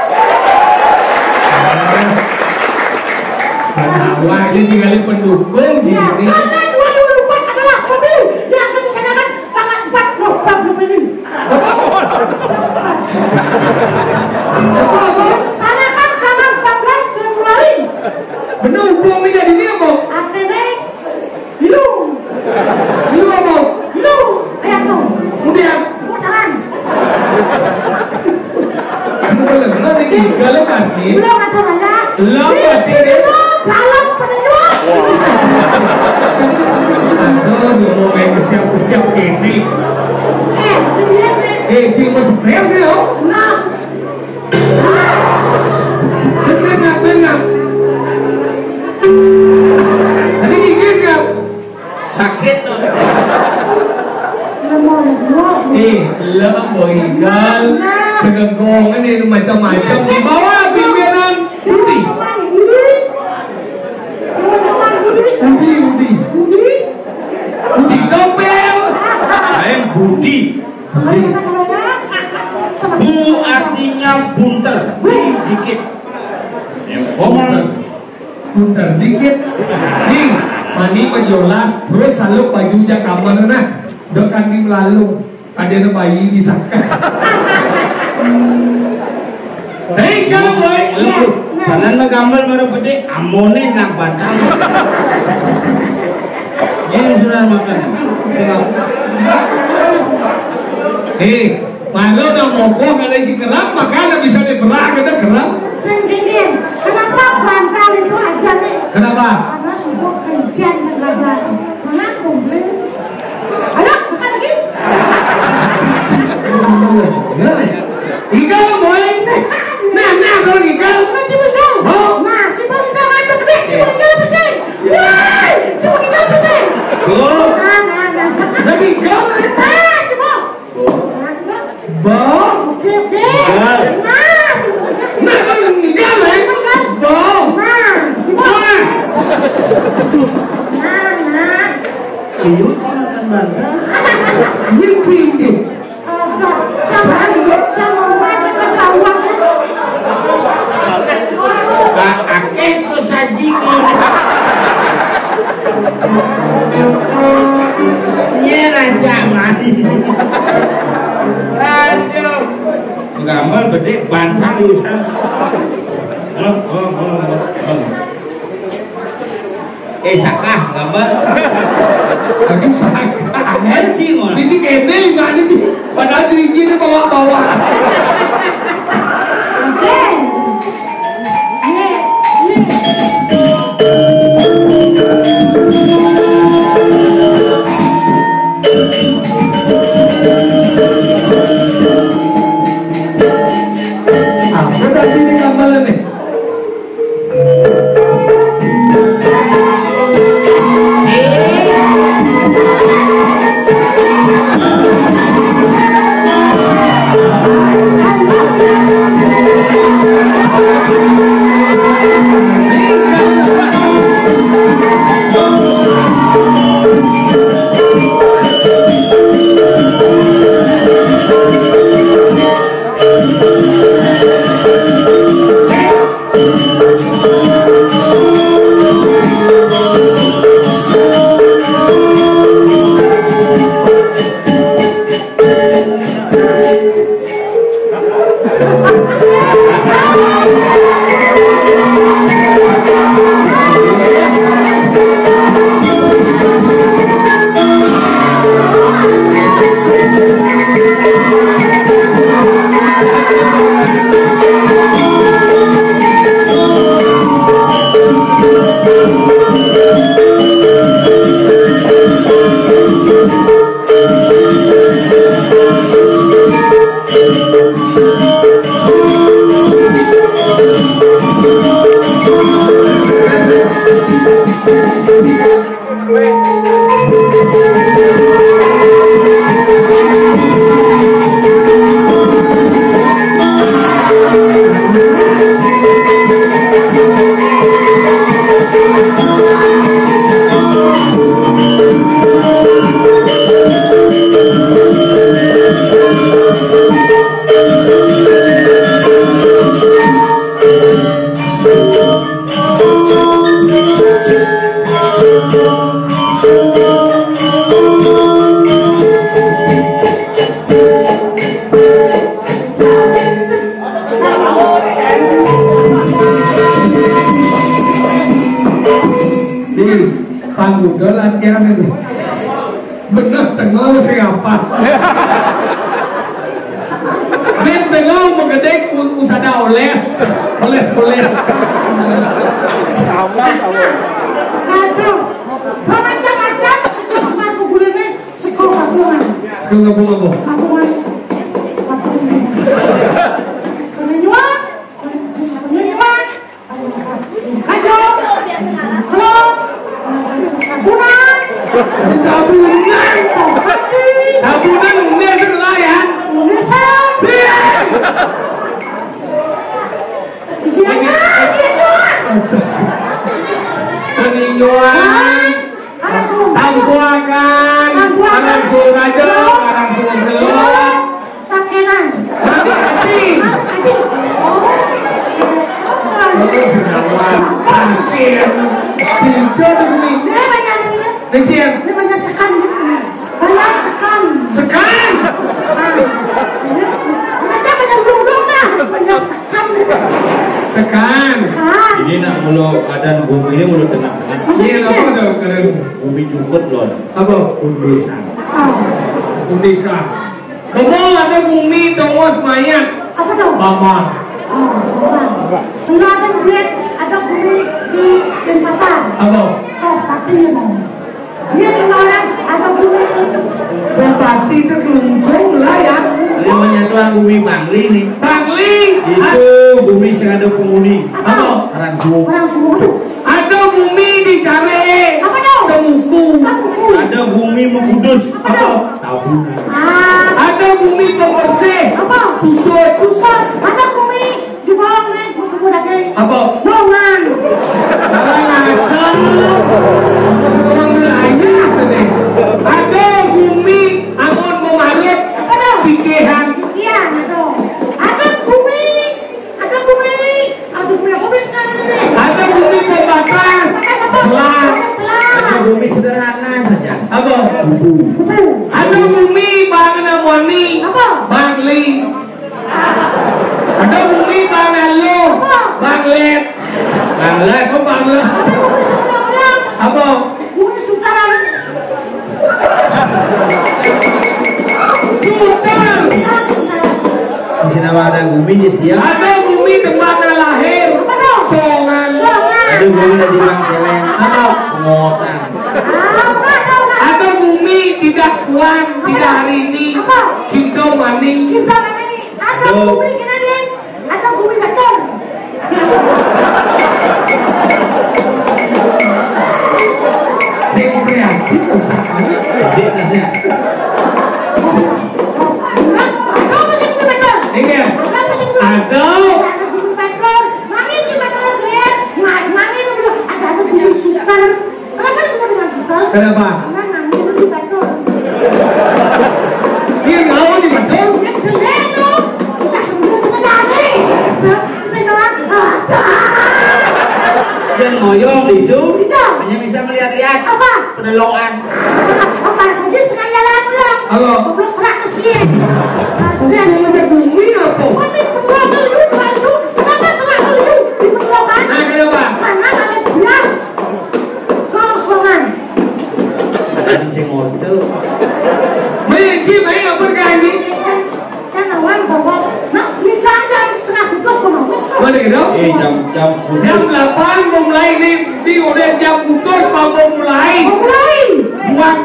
Wah, ini sekali pendukung di Ya, sini. karena 2024 adalah pemilu yang akan diselenggarakan tanggal 4 November ini. Dilaksanakan tanggal 14 Februari. Pendukung ni jadi ni apa? Artinya bilu, Lu apa? bilu, kayak tu. Kemudian, Tepuk tangan. kalau ni kalau kaki, Bilu kata banyak. Belum mati dia. Bilu dalam penyuap. aduh, dia mau main bersiap-siap ini. Sendiri. Cuma spray sih yo. Nah. Benar. Tadi gigit nggak? Sakit tuh. Nih, lo bohigal, segegong ini macam-macam. Di bawah pimpinan Budi. Budi Gobel. Budi. Bu artinya bunter, dikit. Bunter dikit. Nih, mani majolas, terus saluk baju kamar na. Dokan di melalung, ada na bayi di saka. Hei, kau boy. Panan gambar baru gede, amone nak batang. Ini sudah makan. Malu nak mokok ada si kerang, makanya bisa diberak ada kerang. Sendirian, kenapa bantal itu aja nih? Kenapa? Karena sebuah kerjaan beragam. Mana komplain? Ayo, makan lagi. Igal boy. Nah, kalau igal. Coba igal. Oh. Nah, coba igal ada gede. Coba igal apa sih? Woi, coba igal apa sih? Oh. Nah. Tapi igal. Coba. Bo. Oke. Nah. Nah, kalau igal Bo. Iyo silakan bangga. Ini Akeh ko saji ko. Iya raja mati. Aduh. Gambar gede bantang urusan. Sakah gambar. lagi sakit. Di sini kene nggak ada sih. Padahal diri bawa-bawa. Udah latihan itu bener tengah saya apa ben tengah menggedek usada oles Aduh, macam-macam sekolah gulune sekolah gabungan. Sekolah gabungan. Penyuan, bisa penyuan, kacau. Peninjuan, tampuakan, langsung aja, langsung belum. Sakenan. Anjing. Terus senyaman, sakit. Pinjol tuh ini. Dia banyak ini. Kecil. Dia banyak sekan. Banyak sekan. Sekan. Macam banyak belum dah. Banyak sekan. Sekan. Ini nak mulu keadaan bumi ini mulu tengah-tengah. Iya, apa tuh keren? Bumi cukup loh. Apa? Undesan. Undesa. Kamu ada bumi tongos mayat. Apa tuh? Mama. Enggak ada duit, ada bumi di Denpasar. Apa? Oh, tapi ya mau. Dia kemarin ada bumi. Berarti itu kelungkung lah ya. Ini menyatuan bumi Bangli nih. Bangli. Itu bumi yang ada penghuni. Apa? Karang Suwuk. Orang semua tuh. Ada bumi di Care. Apa tuh? Ada Muku. Ada bumi Mengkudus. Apa? Tabunan. Ada bumi Pembersih. Apa? Susut. Susah. Ada bumi di bawah nih, bukan lagi. Apa? Bongan. Orang asal. Masuk orang wilayah tadi. Ada bumi Angon Pemaret. Apa tuh? Pikiran. Sekian itu. Ada bumi. Ada bumi. Ada bumi apa bumi sekarang ini? Ada bumi Pembatas. Selat. Ada selat. Ada bumi sederhana saja. Apa? Kubu. Ada bumi Bangnamoni. Apa? Bangli. Ada bumi Banalo. Banglet. Banglet. Apa Banglet? Ada bumi sekarang. Apa? Bumi sekarang. Sultan. Di sini ada bumi di siap. Ada bumi tempatnya lahir. Apa tuh? Songan. Ada bumi di Bangkeleng. Apa? Pengotan. Ada bumi tidak kuat, tidak hari ini. Apa? Kita maning. Kita ini ada bumi kita nih. Ada bumi beton. Sing kreatif. Jadi nasnya. Ada bumi beton. Ini ya. Ada bumi beton. Ada. Ada bumi beton. Mana ini beton saya? Mana ini dulu? Ada bumi super. Kenapa disebut dengan super? Kenapa? Karena namanya bumi beton. Dia mau di betul. Yang gede tuh. Bisa sembuh sekedari. Sekarang ada. Yang ngoyong itu Itu. hanya bisa melihat-lihat. Apa? Peneloan. Apa aja sekali lagi. Halo. Belum pernah kesini. Yang ada bumi apa? Tapi kedua dulu, kenapa tengah dulu di perlombaan? Nah, kenapa? Karena ada belas kosongan. Dan sing ngoto. Mungkin main apa kali? Kan awal bawa, nak nikah aja setengah bungkus kono. Mana gitu? Jam Jam putus. 8 mau mulai di udah jam putus mau mulai. Mulai. Buat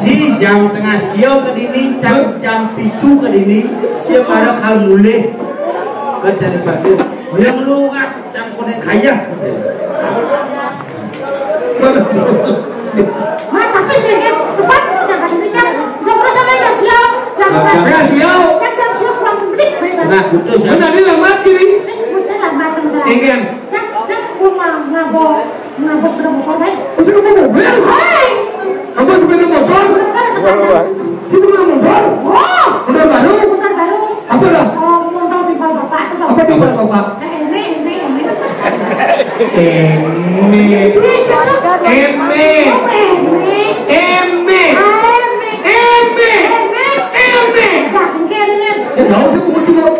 Si jam tengah siang ke dini, jam pitu ke dini, siang ada kal mulai ke dari pagi. Yang lu ngap jam konek kaya. Mak tapi sedikit cepat jangan dikejar. Enggak perlu sampai jam siang. Jam siang. Jam siang kurang penting. Tengah putus ya. Mana dia lambat gini? Saya lambat sama saya. Ingin. Ngabos sepeda motor saya. Masih kamu mobil? Hai. Kamu sepeda motor? Kita nggak motor? Oh. Motor baru? Motor baru. Apa dah? Oh, motor tiba bapak itu. Apa di bawah bapak? Ini. Ini. Ini coba. Ini. Ya tahu sih kamu cuma.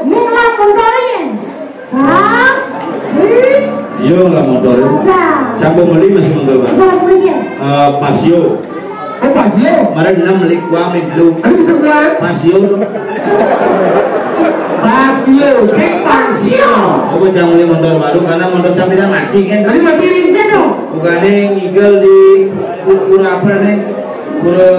Iya lah motor itu. Sampai beli masih motor baru. Pasio. Apa sih? Kemarin 6 beli kuah itu. Ada bisa bilang? Pasio. Pasio, sing pasio. Aku jangan beli motor baru karena motor jam tidak mati kan. Tadi mati ringan dong. Bukannya ngigel di pura apa nih? Pura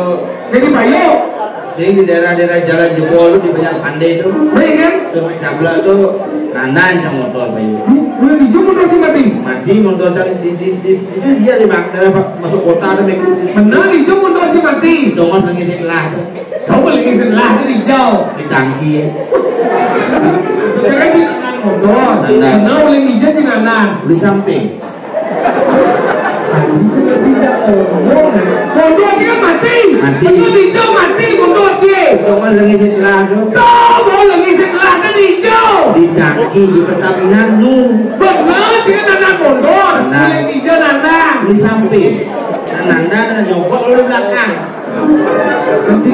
Jadi bayo. sing di daerah-daerah jalan jebol di banyak pandai itu. Baik kan? Sama cabla tuh nanan sama motor bayu. Udah dijumpa masih mati. Mati motor cari di itu dia di bang daerah masuk kota ada mengikuti. Benar dijumpa masih mati. Congos lagi setelah tuh Kau beli setelah itu dijauh. di tangki ya. Sekarang sih mondor. Benar boleh mijat di nanan. Di samping. Bisa tidak mondor. Mondor kita mati. Mati. Betul hijau mati mondor dia. Cuma lagi setelah tu. Tahu boleh lagi setelah kan hijau. Di kaki di pertamina nu. Benar kita nanan mondor. Nanan. Boleh mijat nanan. Di samping. Nanda dan nyokok lu belakang. Mati.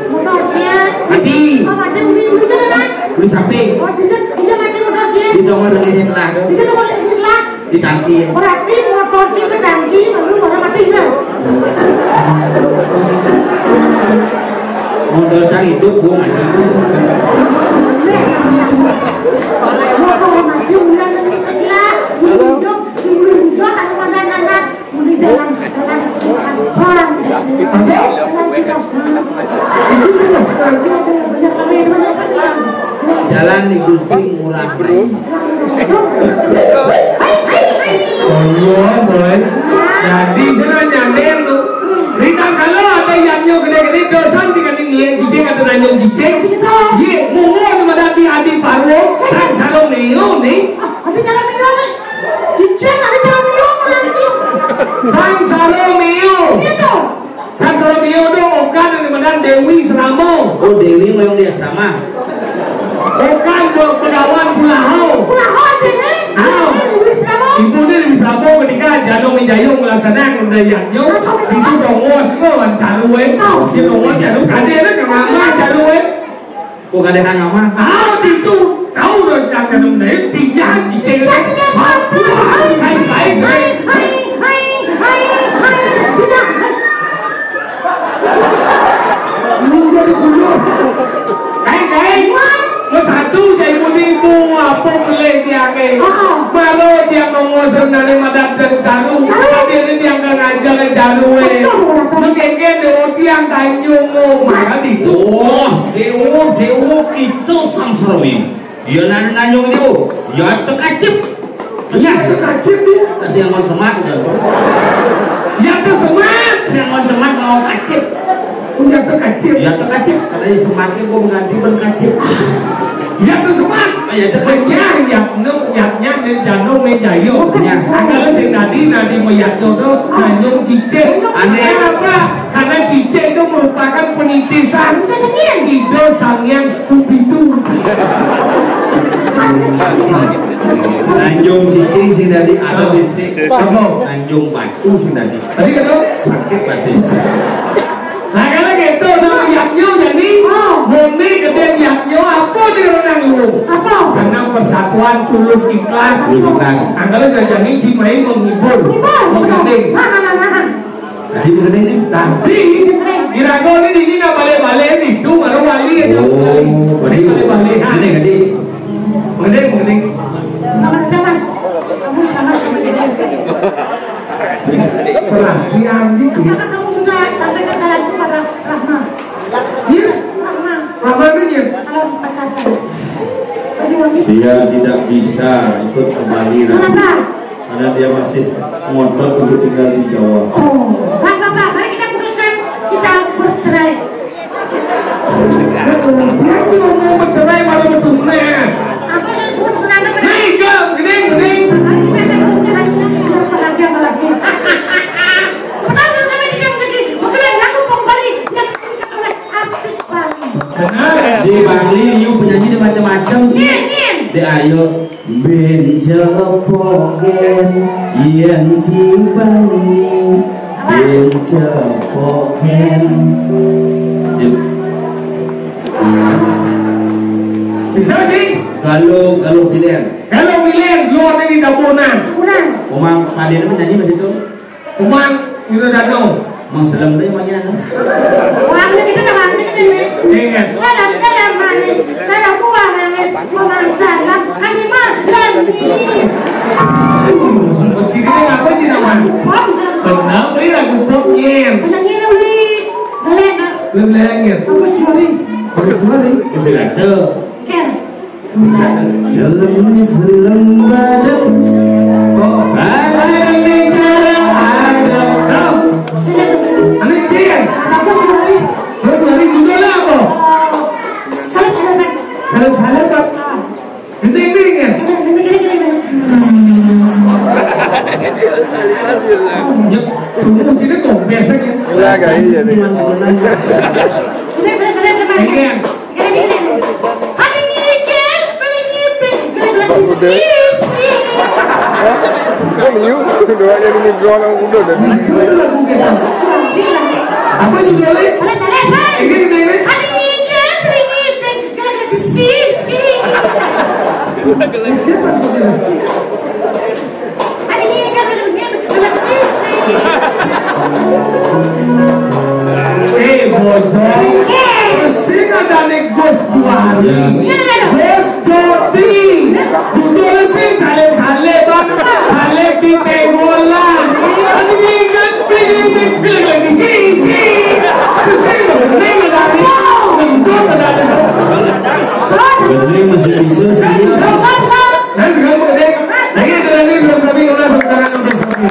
Motor dia. Mati. Oh, mati uli kan kan? Di samping. Oh, dia mati motor dia. Di tongol lagi setelah tu. Dia kan boleh islah. Di tangki. Berarti motor dia ke tangki, baru orang mati dah. Modal cari hidup gua mati. Motor mati ulang lagi sebelah. Uli tak ada anak. Uli jalan. Itu sudah sekarang banyak kali banyak kali. Jalan di Gusti murah rai. Oh, boy. Jadi sana nyandeng tu. Rita kalau ada yang nyo gede-gede dosan dengan nilai cicing atau nanyong cicing. Ye, mumu ni madati adi parwo. Sang salong neo ni. Ada jalan mio ni. Cicing ada jalan mio mana ni? Sang salong neo. Itu. Sang salong neo tu okan ni madan Dewi Seramo. Oh Dewi mau di asrama. Okan jok pegawan Pulahau. Pulang aja ni. Uli selama. Ibu ni di Seramo ketika Janong Mijayong melaksanakan undayannya itu dongos kan caruwe. Si dongos caruwe ada ada kemana caruwe. Kok ada kang ama? Ah itu tahu dah jangan undai tiga cicing. Hai hai hai. Lo satu jadi ibu apa boleh dia ke? Malu dia ngomong nari madat caru. Dia ni dia ngajar caru. Mungkin dia tiang tanyung mana itu. Oh, Dewo kita samsarmi. Ya nanyong dia. Ya tekacip. Ya tu kacip dia. Tak siang kon semat tu. Ya tu semat. Siang kon semat mau kacip. Ya tu kacip. Ya tekacip. Katanya sematnya gua mengganti ben kacip. Ya tu semat. Ya tu Kerja yaknya ni Janong Mijayong. Agak sing nadi meyaknya tu nanyong cicing. Aneh apa? Karena cicing itu merupakan penitisan Ido Sangyang Scooby-Doo. Nanjung cicing sing tadi ada bisik. Nanjung batu sing tadi. Tadi kata Sakit batin. nah kalau gitu tuh yaknya jadi murni gede yaknya apa di renang lu? Apa? Karena persatuan tulus ikhlas. Tulus ikhlas. Kalau jadi Cimahi menghibur. Mengenting. Tadi begini nih. Tadi Irago ini nak balik-balik itu baru wali aja. Oh, balik-balik. Ini tadi. Mengenting. Selamat datang mas. Kamu selamat sama Perhatian gitu. Maka kamu sudah sampaikan salamku pada Rahma. Iya. Rahma. Rahma ini. Calon pacar saya. Bagi wangi. Dia tidak bisa ikut kembali. Kenapa? Karena dia masih ngotot untuk tinggal di Jawa. Oh, Bapak, mari kita putuskan kita bercerai. Dia cuma mau bercerai malah bertunai. Apa yang disebut dengan anda? Nih, gening. Mari kita akan lagi. Sebenarnya sampai di dalam negeri, mengenai lagu Pembali yang diikat oleh artis Bali. Benar. Di Bali, you penyanyi di macam-macam. Jin. Di ayo benjopogen yen Cibali benjopogen. Bisa di? Kalau pilihan. Kalau pilihan luar dari dapunan. Kurang. Umang Madina menyanyi masih itu. Umang itu datang. Mang selam tadi maknya. Orangnya kita nama aja ini. Ingat. Salam manis, salam buah manis, memang salam animal manis. Begini apa sih namanya? Apa bisa? Benar, ini lagu popnya. Penyanyi ini uli, galena. Belum lagi. Bagus juri. Bagus sekali. Sudah tu. Ken. Selam badan. Oh, Ada bicara ada. tahu? Anak cian. Bagus juri. Bagus lagi judulnya apa? Salam. Salam-salam kan? Ini kan? Semua sini kompres aja. Iya kayak iya nih. Udah selesai teman. Pengen. Hari ini kan paling nyipin gara-gara sisi. Kan yuk, doanya ini jual yang udah dan. Coba dulu lagu kita. Apa itu boleh? Salah, Pak. Ini. Hari ini kan paling nyipin gara-gara sisi. Siapa sebenarnya? Hari ini kan paling nyipin gara-gara sisi. Bocor. Sing ada nih Gus Juari. Gus Jodi. Judulnya sih sale bang. Sale di bola. Ini kan pilih lagi sisi. Sing bening lagi. Bentuk ada. Bening masih bisa sih. Nah sekarang bening. Nah ini tadi belum kami udah sekarang untuk sapi.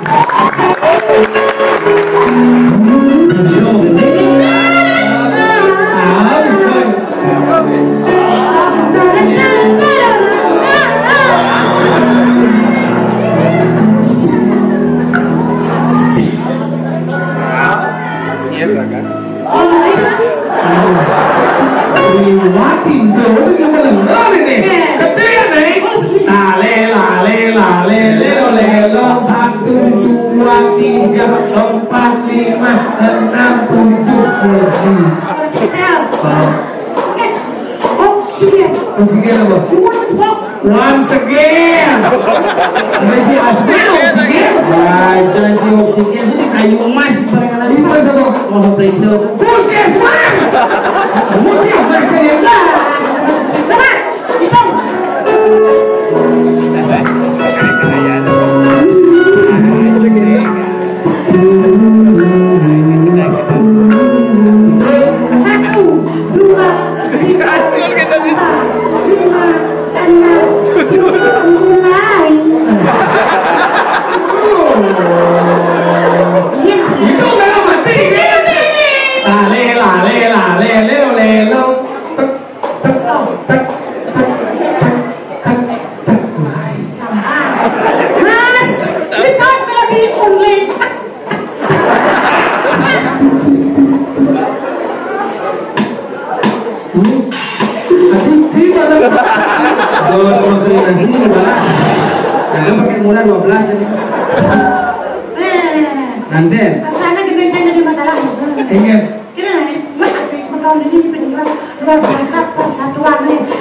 Once again. Lagi oksigen. Wah, janji oksigen sini kayu emas paling anak Ini masa dong. mau periksa. Puskesmas. Mesti apa yang Lepas, hitung. Satu, dua, tiga, empat, lima, enam, tujuh, mulai. Iya. itu udah mati. Lale, lelo. Tek, tek, tek, tek, tek, tek. Mas, kita melodi only. Tadi sih mana? Kalau cerita sini malah ada pakai murah 12 ini. Nanti Kesana kebencana jadi masalah. Ingin. Kira mas habis tahun ini benar luar biasa persatuan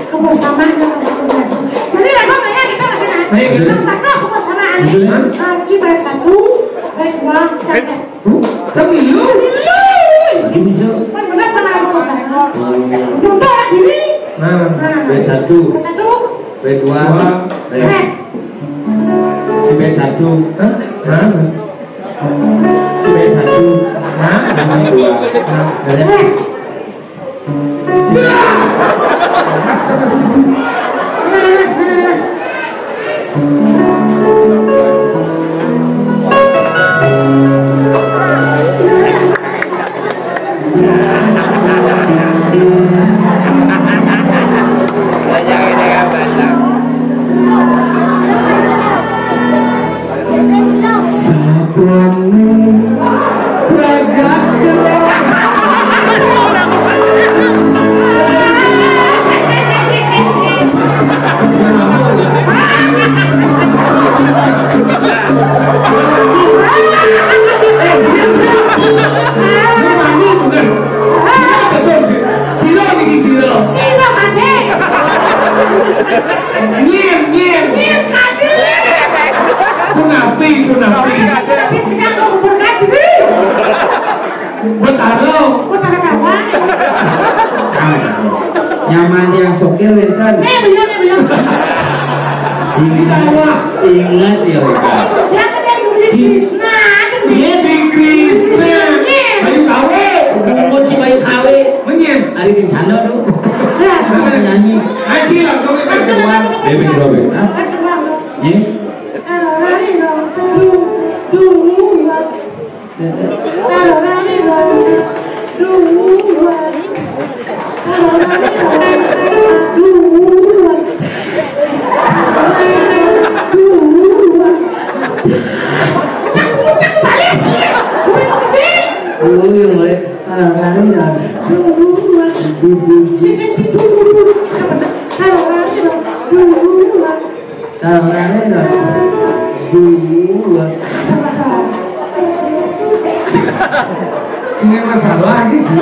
kebersamaan dan persatuan. Jadi lagu ya kita masih naik. Kita kebersamaan. Baik satu, baik dua, sampai. Tapi lu lagi bisa. Benar pernah aku persatuan. Contoh ini. Nah, Bed 1, Satu. bed 2, si bed 1, hah? si bed 1, sama 2. Si bed nyaman yang sokir wenten. Ingat ya mereka. Bayu kawe. Bungut si bayu kawe. Menyen. Ari kencana tuh. Sama nyanyi. Aji langsung kita semua. Baby Robin. Ini. si dulu taruh lagi dong dulu ini masalah lagi sih.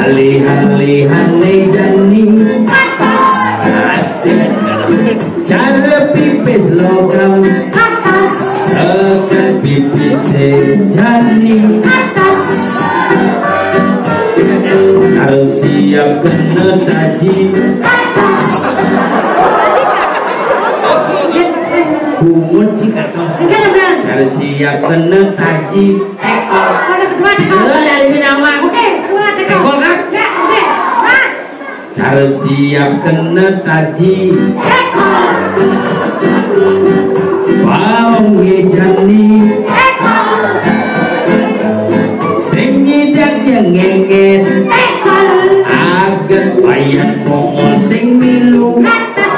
Alih-alihane jani asik cara pipis logam tekan pipis jani ning atas harus siap kena taji atas bungut jika tos enggak ada harus siap kena taji tekol ada kedua tekol dari nama oke kedua tekol tekol kan ya oke nah harus siap kena taji tekol bawang ngejani tekol sing ngidang yang ngenget tekol agak bayat mongol sing milu atas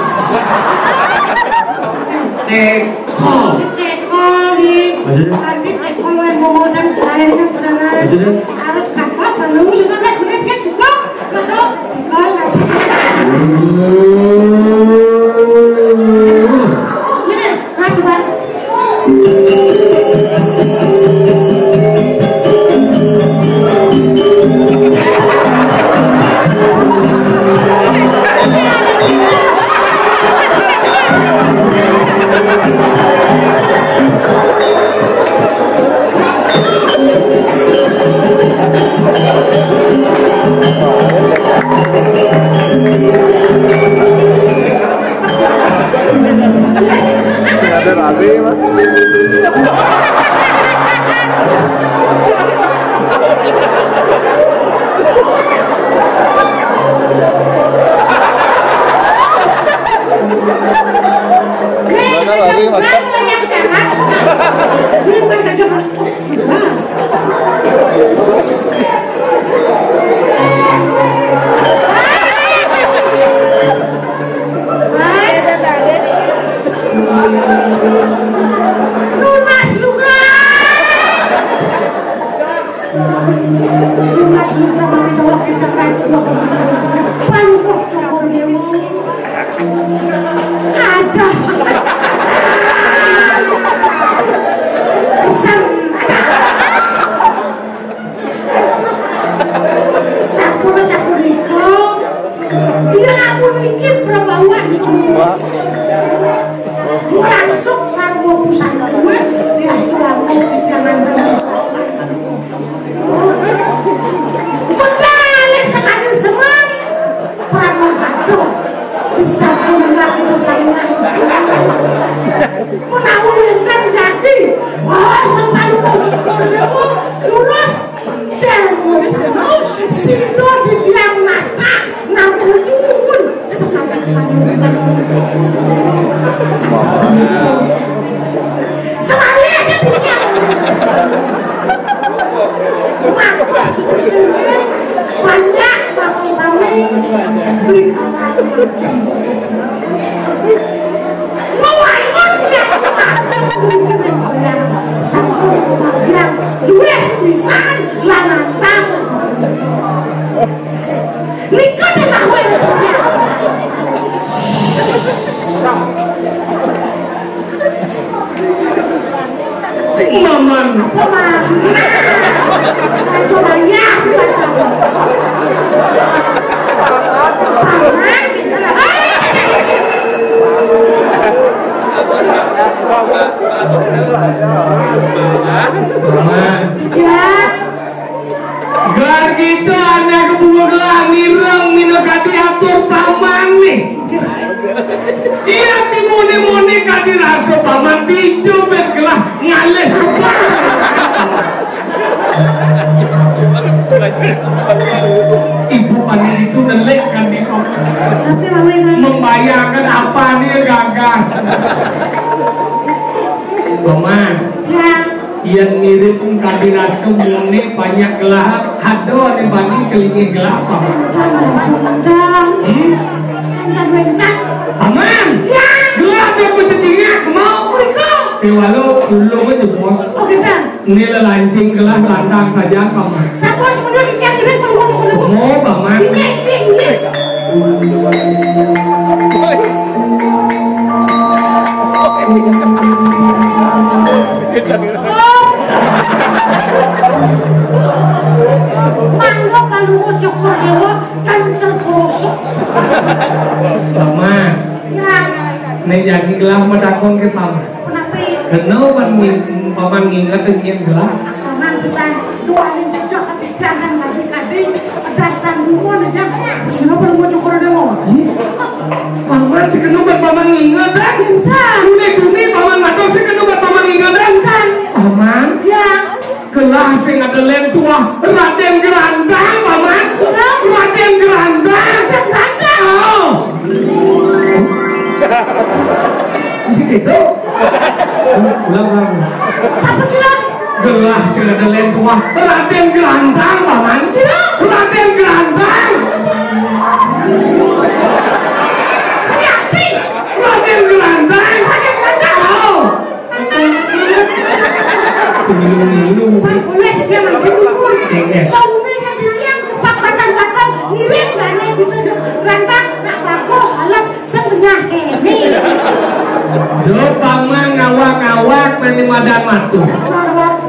tekol tekol di maksudnya tadi tekol yang mau jam cair kan pernah maksudnya harus kapos menunggu 15 menit kan cukup satu tekol nasi gini nah coba Ada rame mah. Mana lagi, Mas? yang jalan cuma saja lunas lugra lunas lugra membawa kita kan paluh cokor dewa ada pisang sapura dia namun mikir berbauan langsung sarwo pusat gue dia setelah jangan mengalir sekali semang pramon kado bisa punggah dosanya menawurkan jadi wah sampai lurus dan mau sido di biang mata namun imun sekali semali aja punya maka banyak baku sami berikan mewaimunnya sampai bagian dua pisan lanantang nikah di lahir Maman, kemana? Itu raya di pasar. Paman kita Maman. ya. Gar gitu anak kebunuh nireng minokati atur paman nih. Iya timune kadi rasa paman picu bergelah ngalih sebab. Ibu panen itu nelek kan di Tapi mama membayangkan apa nih gagas. Paman. ya. Yang mirip pun kadi rasa mune banyak gelah hado dibanding kelingi gelah paman. Bentang. Paman. Ya. Gelah dia pencacingnya mau. Walau dulu itu bos. Oh kita. Nilai lancing gelah lantang saja paman. Siapa sebenarnya kita kira kalau Mau paman. ini. Mangga kalau cokor dewa dan tergosok. Paman. Ya. Nek jadi gelah medakon ke paman. Kenapa? Kenapa paman ngingat ingin gelah? Aksaman pesan dua yang cocok kepikiran kadi pedas dan bumbu aja. Kenapa lu mau cokor demo? Paman sih kenapa paman ingat kan? Bumi paman matur sih kenapa paman ingat kan? Paman? Ya. Kelas yang ada lem tua Raden Gerandang paman. Raden Gerandang. Oh. Isi itu. Ulang. Siapa sih lo? Gelas yang ada lem tua Raden Gerandang paman. Raden Gerandang. Raden Gerandang. Oh. Minum. Boleh dia makin dulu. Soalnya dia patah-patah ngiring gane gitu rantang tak bagus halap sebenyak ini. Yo paman ngawak-ngawak meni madan matu.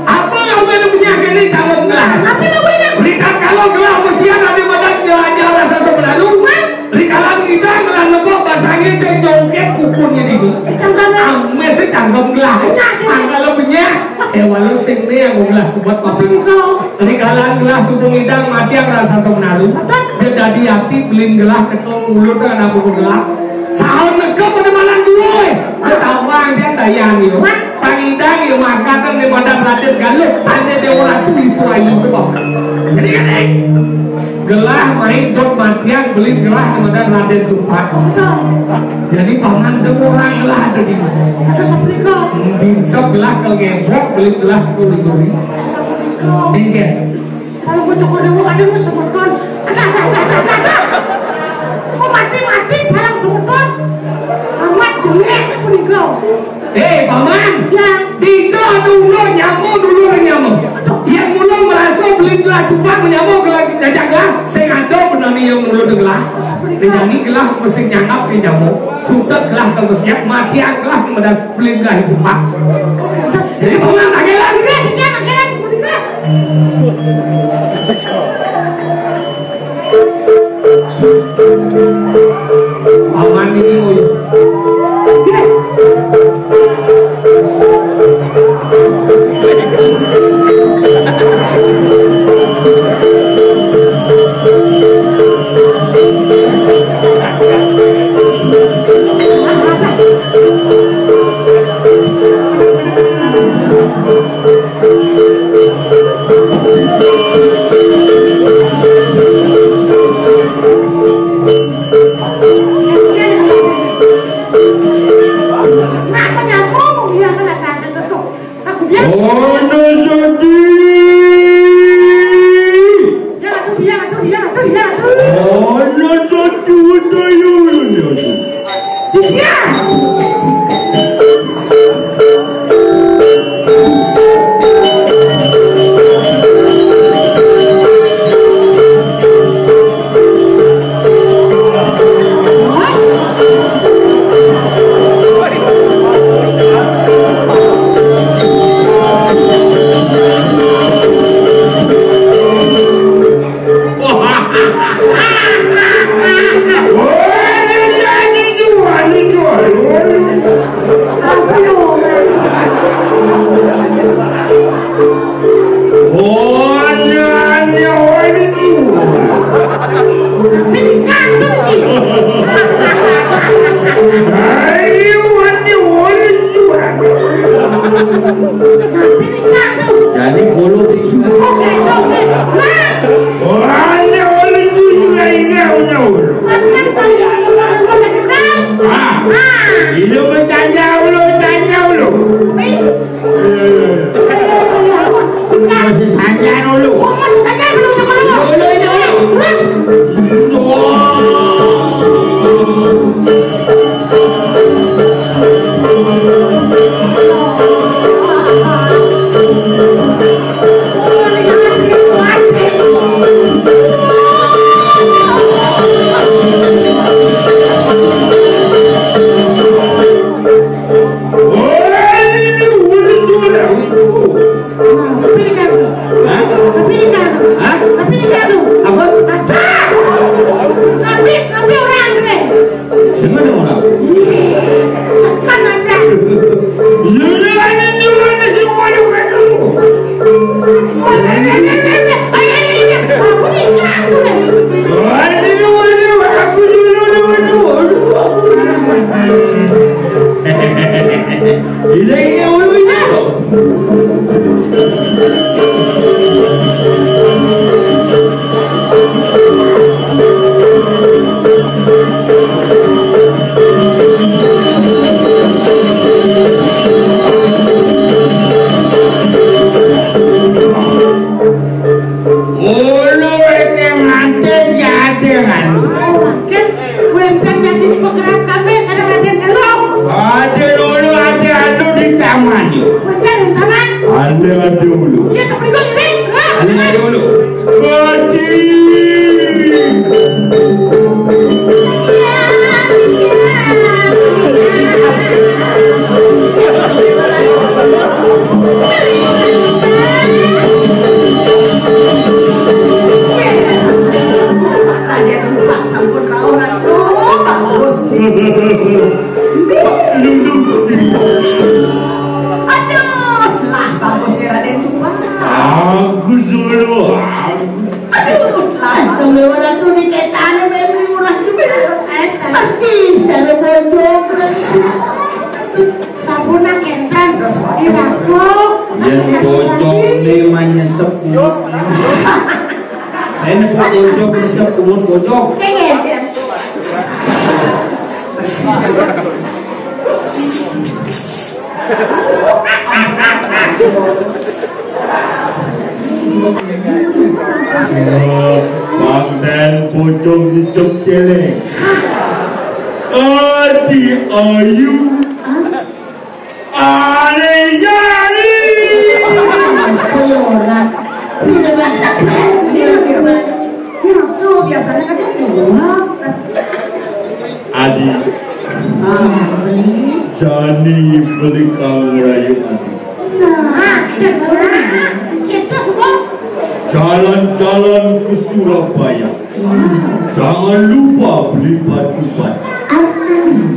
Apa ngawak penyakit ini calon gelah. Tapi lu ini Rikat kalau gelah mesian ada madan jalan rasa sebenarnya. Rikalan kita gelah nebok basahnya cek jongket kukunnya di sini. sama-sama. Mesti cangkem gelah. Kalau banyak walau sing yang gelah sebut papi. Rikalan gelah subung idang mati yang rasa sebenarnya. Dia tadi api belin gelah ketong mulut dengan aku gelah. Sahur nekep pada malam dulu ketawang dia tayang yuk pangidang yuk makakan di badan Raden Galuh tanya dia orang itu disuayu ke bawah jadi kan gelah main dot matian beli gelah di badan Raden Sumpah jadi paman itu orang gelah ada di mana Ada sapriko. bisa gelah kalau ngebrok beli gelah kuli-kuli Sapriko. ini Kalau gue cokor dulu ada lu sebutkan. Ada. Mau mati sarang sebutkan. Amat jelek aku nih kau. paman Ya. Dico dulu nyamuk yang mulu merasa beli gelah cepat menyamuk gelah jajak gelah saya ngadok benami yang mulu gelah jadi gelah mesti nyangap ke nyamuk tutup gelah kalau siap mati gelah kemudian beli gelah cepat jadi paman akhirnya paman ini Ini uiwinnya. Ada dulu. Ya seperti itu ini. Ada dulu. Bodi. Aku dulu. Aduh, orang tuh di ketane memang murah juga. Percis, saya bojok. Sabuna kentan, aku. Yang bojok ni menyesep umur. Ini bojok menyesep umur bojok. Pandan pocong dicop celeng. Adi ayu. Areyari. Biasanya kasih dua. Adi. Jani beli kang rayu Adi. Nah, kita semua Jalan-jalan ke Surabaya. Jangan lupa beli baju batik.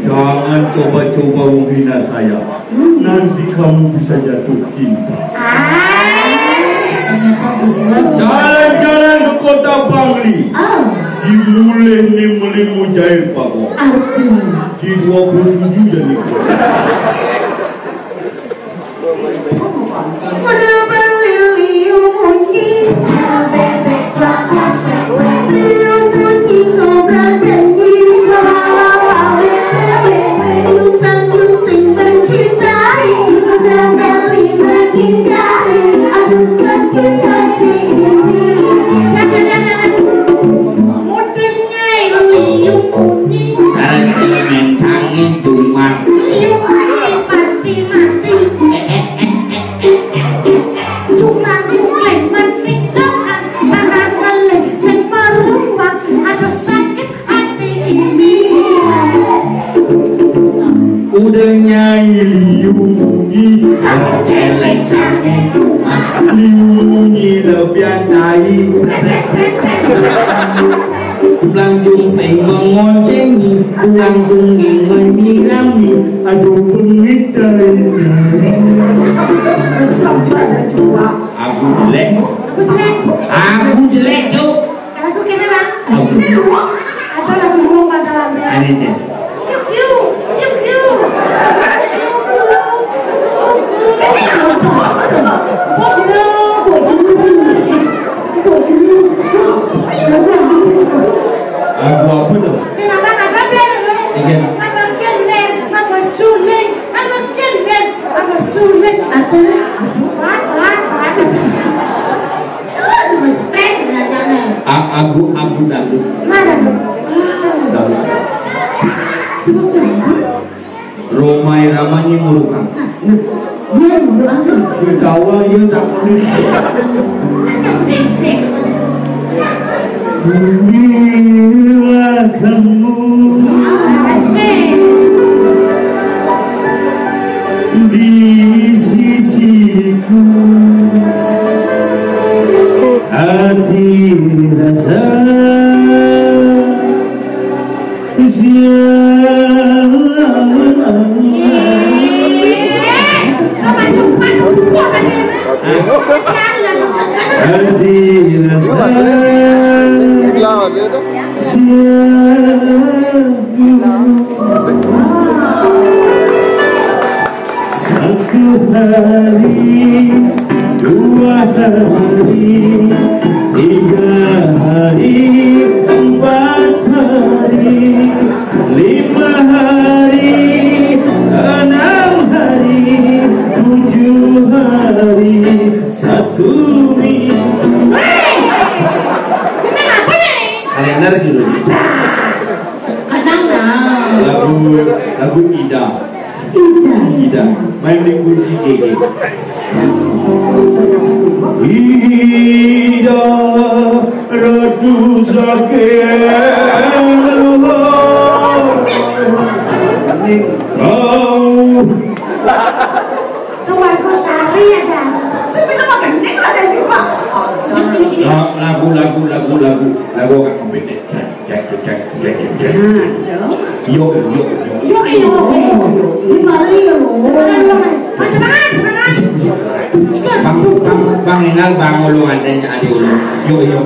Jangan coba-coba menghina saya. Nanti kamu bisa jatuh cinta. Jalan-jalan ke kota Bangli. Di Mulai Mujair Pago. Di 27 Jani. Udah nyanyi liungi celeng jangan cuma liungi lebihan tai langsung mengoncengi langsung menyirami aduh pengitai aku jelek tuh kalau tuh kena bang ada lagu rumah dalamnya ini aku apa tuh? Silakan apa deh? Apa kenden? Apa sulit? Apa kenden? Apa sulit? Apa? Stres belajarnya. Aku dangdut. Mana? Dangdut. Romai ramanya ngurukang. Dia ngurukang. Sekawa ya tak boleh. Bila kamu di sisiku, hati rasa hati rasa siapa hari, 2 hari, 3 hari, 4 hari, 5 hari, 6 hari, 7 hari, 1 minggu. Kalender dulu. Lagu Ida. Main di kunci gigi. Ida ratu sakit kau Tuan kau sari ada. Saya bisa makan nek lah dari Pak. Lagu agak kompeten. Cek. Yo. Semangat. Bang Inal bang ulungan dan adi ulung. Yo.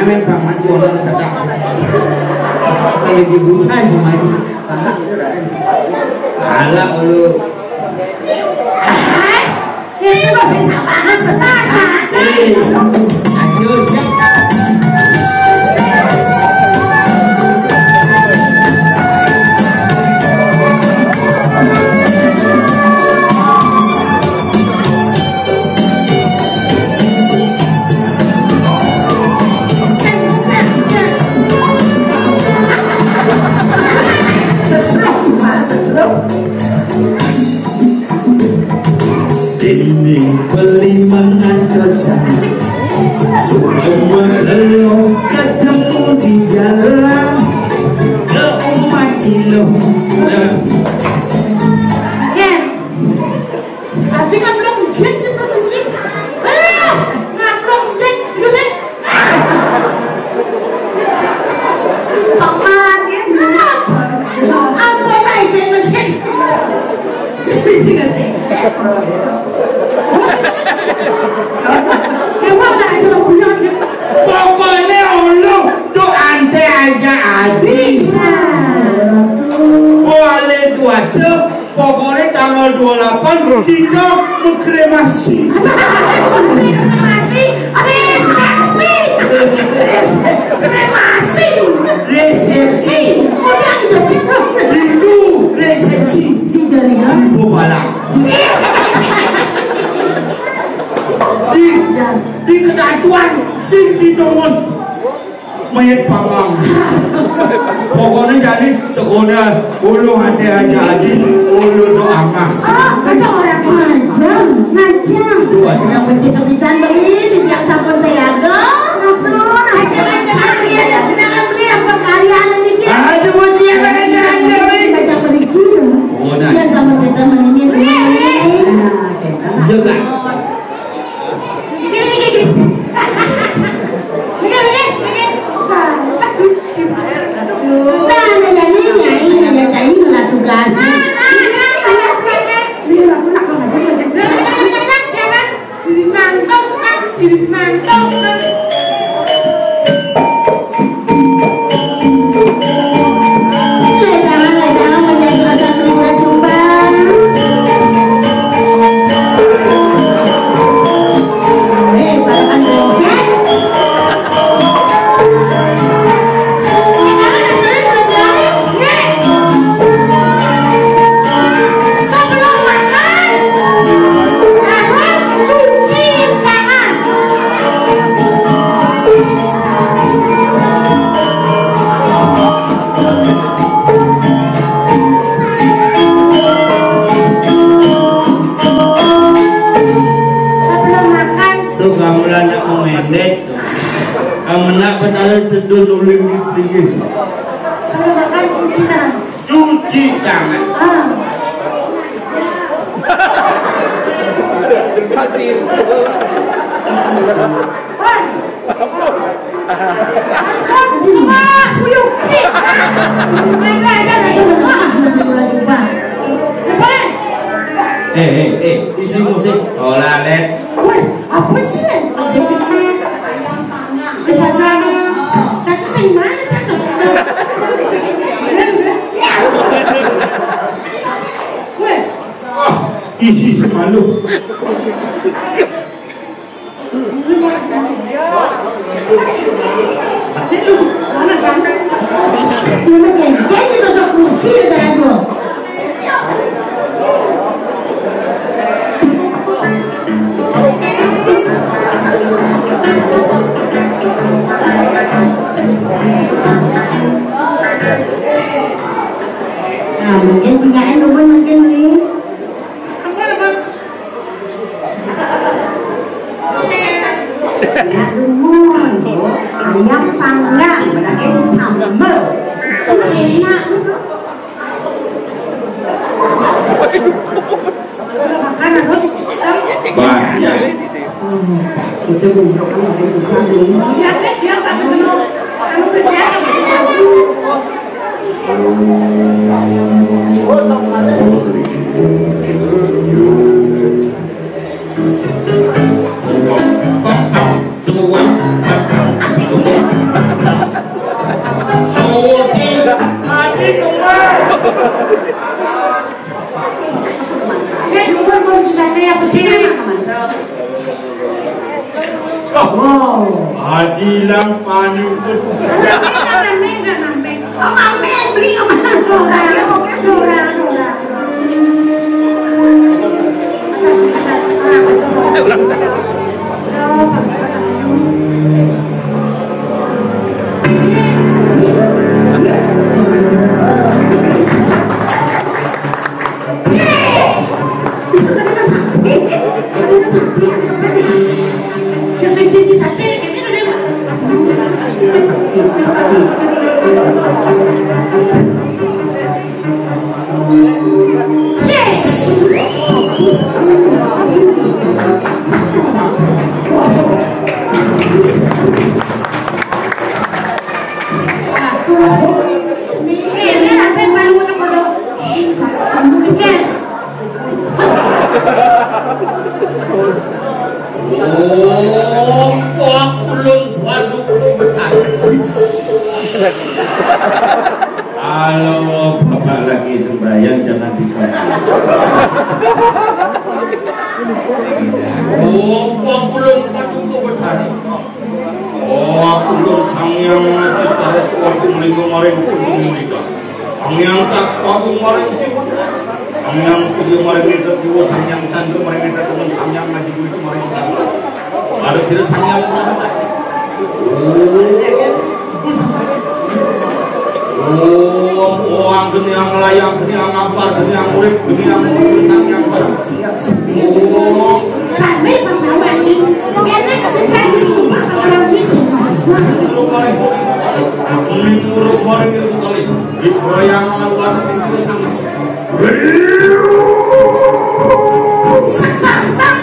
Main bang maju orang sedap. Kayak dibuka cuma itu. Alah ulu. Ini masih sama sakit. Ayo siap. Dinding Pelimangan dosa, semua terlalu ketemu di jalan ke umat ilo. Tapi kan belum hujan di provinsi. Belum hujan, itu sih. Paman kan? Apa lagi saya masih? Bisa nggak sih? Pokoknya ulu tuh ante aja adi. Boleh duase, pokoknya tanggal 28 kita mau kremasi. Resepsi. Itu resepsi. Ibu balang. Di kedatuan sing ditongos mayat pamang. Pokoknya jadi sekolah ulu hati aja adi, ulu doa mah. Ada orang ngajang. Dua sih. Yang benci kebiasaan beli, tidak sampai saya ada. Ngajang beli ada sedangkan beli apa karyan ini dia. Aduh benci yang ngajang nih. Ngajang pergi. Dia sama saya ini. Juga. Mantap. Menak petala tentu nuling di Saya makan cuci tangan. Cuci tangan. Langsung semua puyuh. Main aja lagi lagi bang. Isi musik. Olah net. Woi, apa sih? Kasih sing mana jangan? Woi, Isi semalu. mana sana? Ini jadi untuk kunci dengan gua. Nah, mungkin tinggalin dulu mungkin nih. Aduh, ayam panggang, berarti sambal. Enak. Makan harus Banyak. kita bubuk ini. Lihat deh, dia tak sepenuh. Anu kesian. Saya dulu mau sisanya apa sih? Adilang panik. Ngamen beli kemana? Dora. Kalau bapak lagi sembahyang jangan dikatakan. Aku belum patungku bertani. Aku belum sangyang nanti salah suatu melingkung orang pun mereka. Sangyang tak suatu orang sih. Sangyang suatu orang itu jiwa sangyang candu orang itu teman sangyang ngaji itu orang itu. Ada sih sangyang orang. Ang geniang melayang, geniang ngampar, geniang urip, geniang tulisan yang Sampai pembawa ini, karena kesukaan itu bakal orang itu. Muruk maring itu sekali. Ibrayang ulah keting tulisan. Sang tang.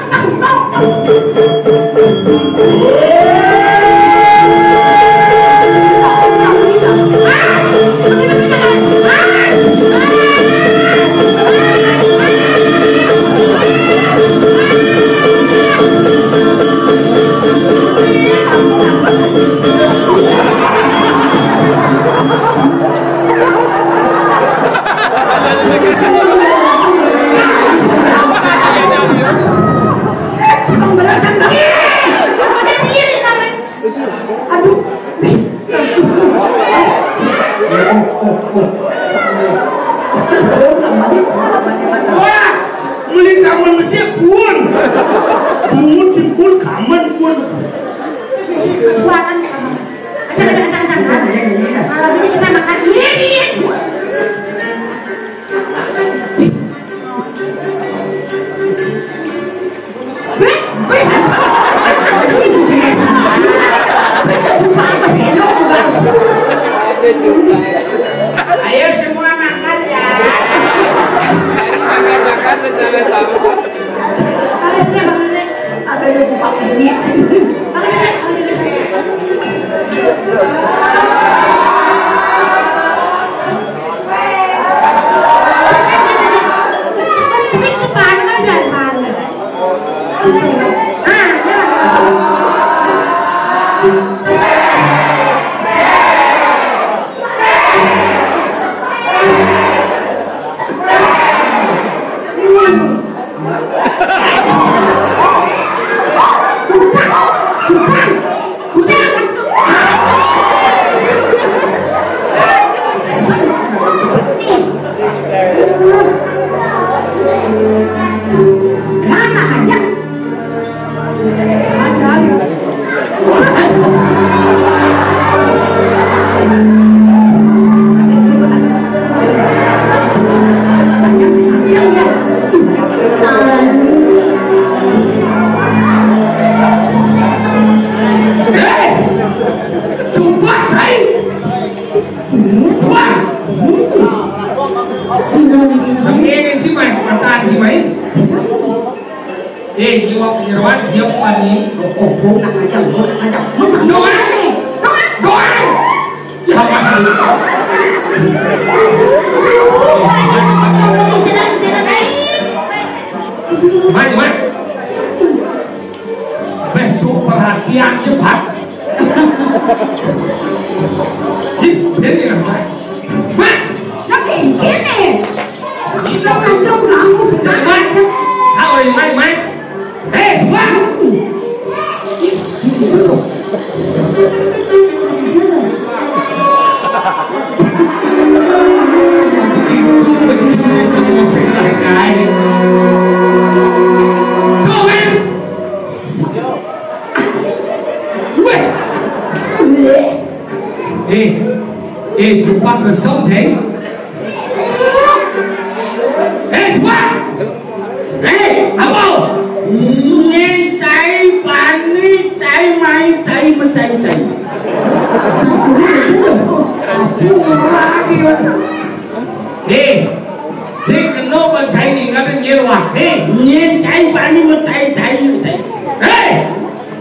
Ayo semua makan ya. Makan jangan sama. Ada yang pakai ini. Besok perhatian cepat. Ini apa? Mak, Tapi ini, kita ngajak kamu sekarang. Tahu yang mana? Tuan. Cepat ke something. Cepat. Apa? Ini cai pani, cai mai, cai mencai cai. Aku lagi. Saya kena mencai ni kan nyerwak. Ini cai pani mencai cai.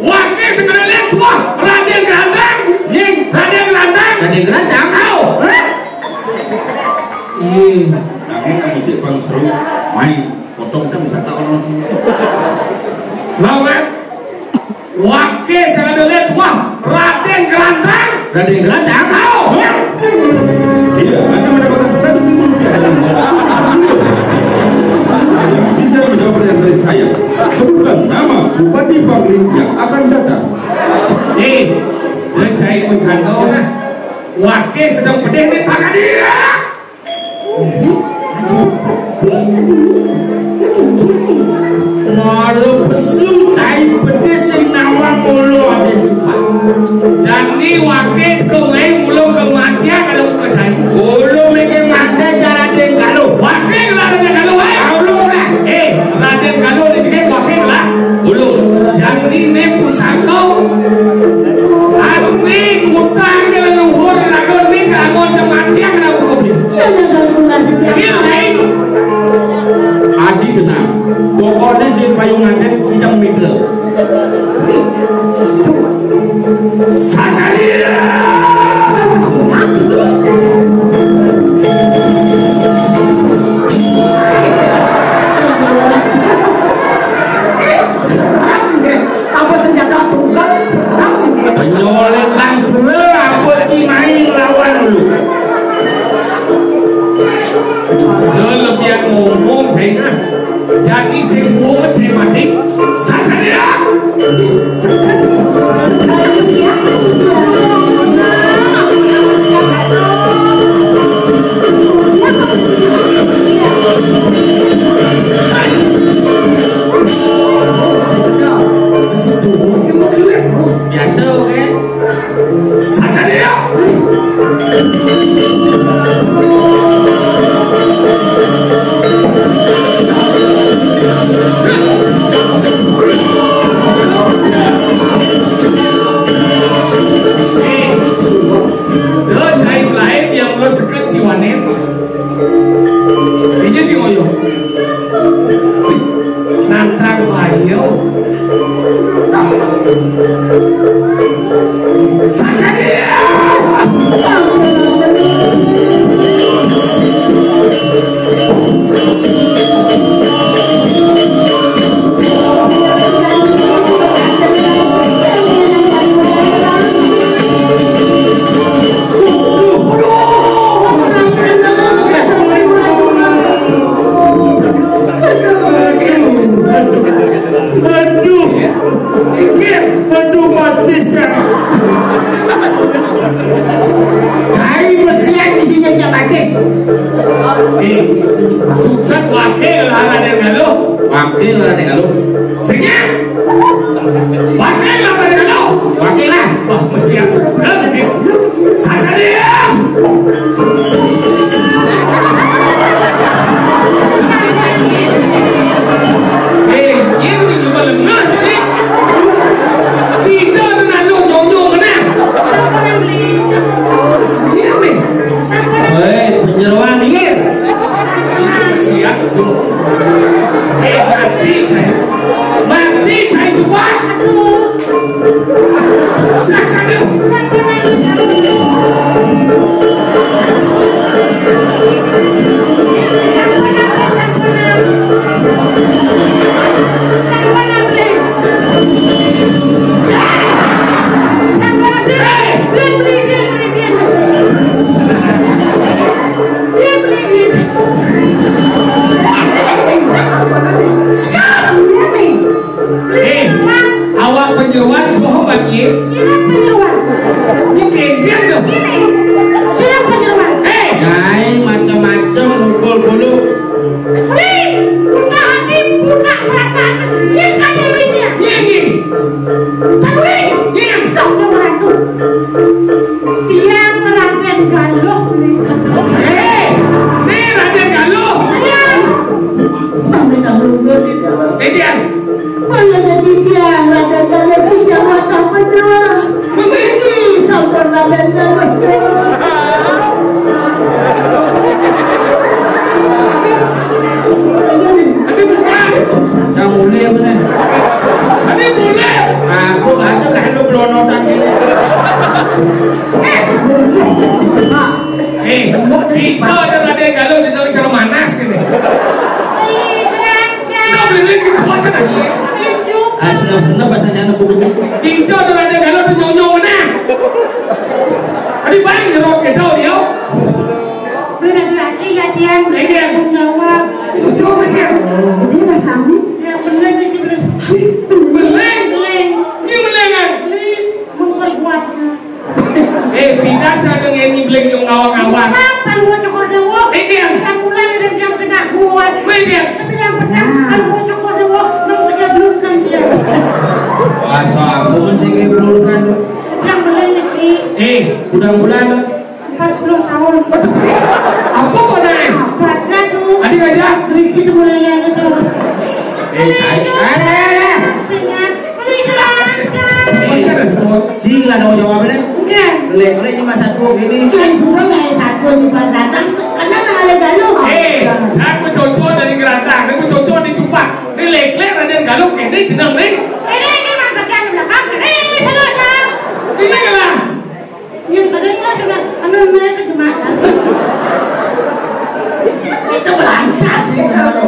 Wakil sekarang lihat tua, Raden Gerandang. Raden Gerandang. Raden Gerandang. Nangin kan isi bang seru main potong kan bisa tak orang tu. Lawan wakil sekarang lihat tua, Raden Gerandang. Raden Gerandang. Tidak, Anda mendapatkan Rp100.000 dalam bisa menjawab pertanyaan dari saya. Sebutkan nama Bupati Bangli yang akan datang. Mencari mencandol nah. Wakil sedang pedih desakan dia. Malu pesu cai pedih senawang mulu ada cepat. Jadi wakil kemai mulu kematian kalau buka cai. Mulu makin mati cara dia kalau. Wakil lah Raden kalau mulu lah. Raden kalau dia cakap wakil lah. Mulu. Jadi ni pusaka. Abi kutang ke leluhur lagu ni kalau kematian kalau buka beli. Adi tenang. Pokoknya si payung nganten kita mitra. Saja dia. Serang deh. Apa senjata tunggal serang deh. Penyolekan serang buat Cimahi lawan dulu. Kelebihan ngomong saya jadi semua saya mati saja dia biasa kan Bulan-bulan 40 tahun. Apa kau naik? Baca tuh. Adik aja. Sedikit mulai yang itu. Singat. Beli keranda. Singat dong jawabnya. Bukan. Lek cuma satu gini. Kan semua nggak satu cuma datang. Karena ada galuh. Aku cocok dari geratang. Aku cocok di cupak. Ini lek-lek ada galuh kene jenang nih. Ini mah bagian belakang. Selesai. Ini lah. Yang kadangnya sudah anak-anak kecemasan. Itu belangsat.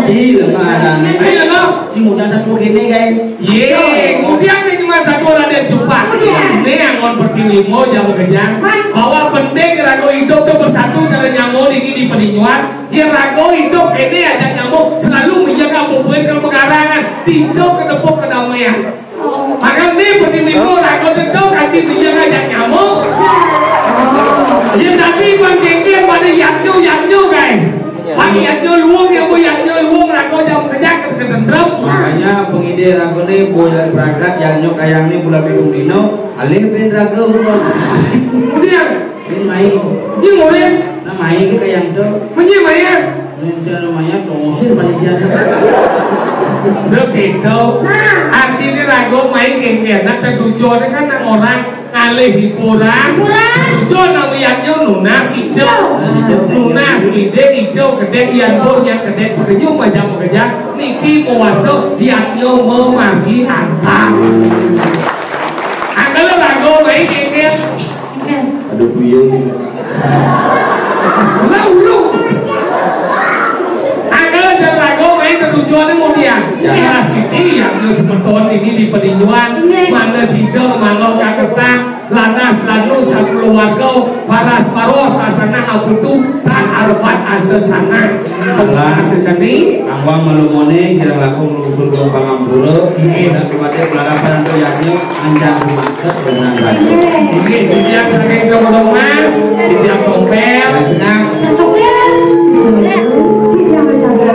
Si lemah ada nih. Ayo lo. Si muda satu gini kan. Kemudian ini cuma satu ada cupak. Ini yang mau berpilimo jam kejang. Bahwa penting rago hidup itu bersatu cara nyamuk ini di peninjuan. Yang rago hidup ini aja nyamuk selalu menjaga bubuin ke pekarangan. Tinjau ke depok kedamaian. Maka ini berpilimo rago tentu kaki menjaga aja nyamuk. Yang tadi bang kengkeng pada yaknyo guys. Bang yaknyo luang yang bu yaknyo luang rago jam kejak ke dendam. Makanya pengide rago nih boleh berangkat yaknyo kayang nih bulan Bedung Dino. Alih ben rago. Kemudian Ben main. ini mulai. Nah main ke kayang tuh. Punya maya. Mencari lumayan tongsin panitia. Udah gitu. Artinya rago main kengkeng. Nanti tujuannya kan orang alih hiburan. Tujuan namanya nunas hijau. Nunas ide hijau kedek yang yang kedek pekenyum macam pekerja. Niki mewasuk yaknyo memanggil harta. Kalau rago main kengkeng tuyul. Ulu. Agak jago main tujuannya kemudian. Ya sini yang semeton ini di Pedinjuan, mana sidang, mana kaketan, lanas lanus keluarga, paras paros asana abutu tan arbat asesana. Pengas tadi. Angwang melumone kira laku melusur ke Pangampura. Dan kepada pelarapan itu yakni anjang market dengan baju. Ini tidak saking kemudian mas, tidak tompel. Senang.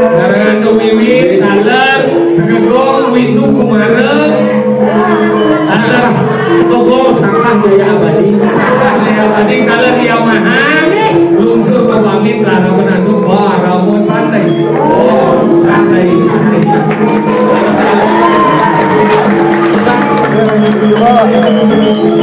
Sarangan dumiwit, taler, segegong, windu kumareng. Taler, Sekogol sangkah jaya abadi. sakah jaya abadi, taler Yamaha. Lungsur ke pamit, rara menanduk, wah ramo santai. Oh, santai. Oh,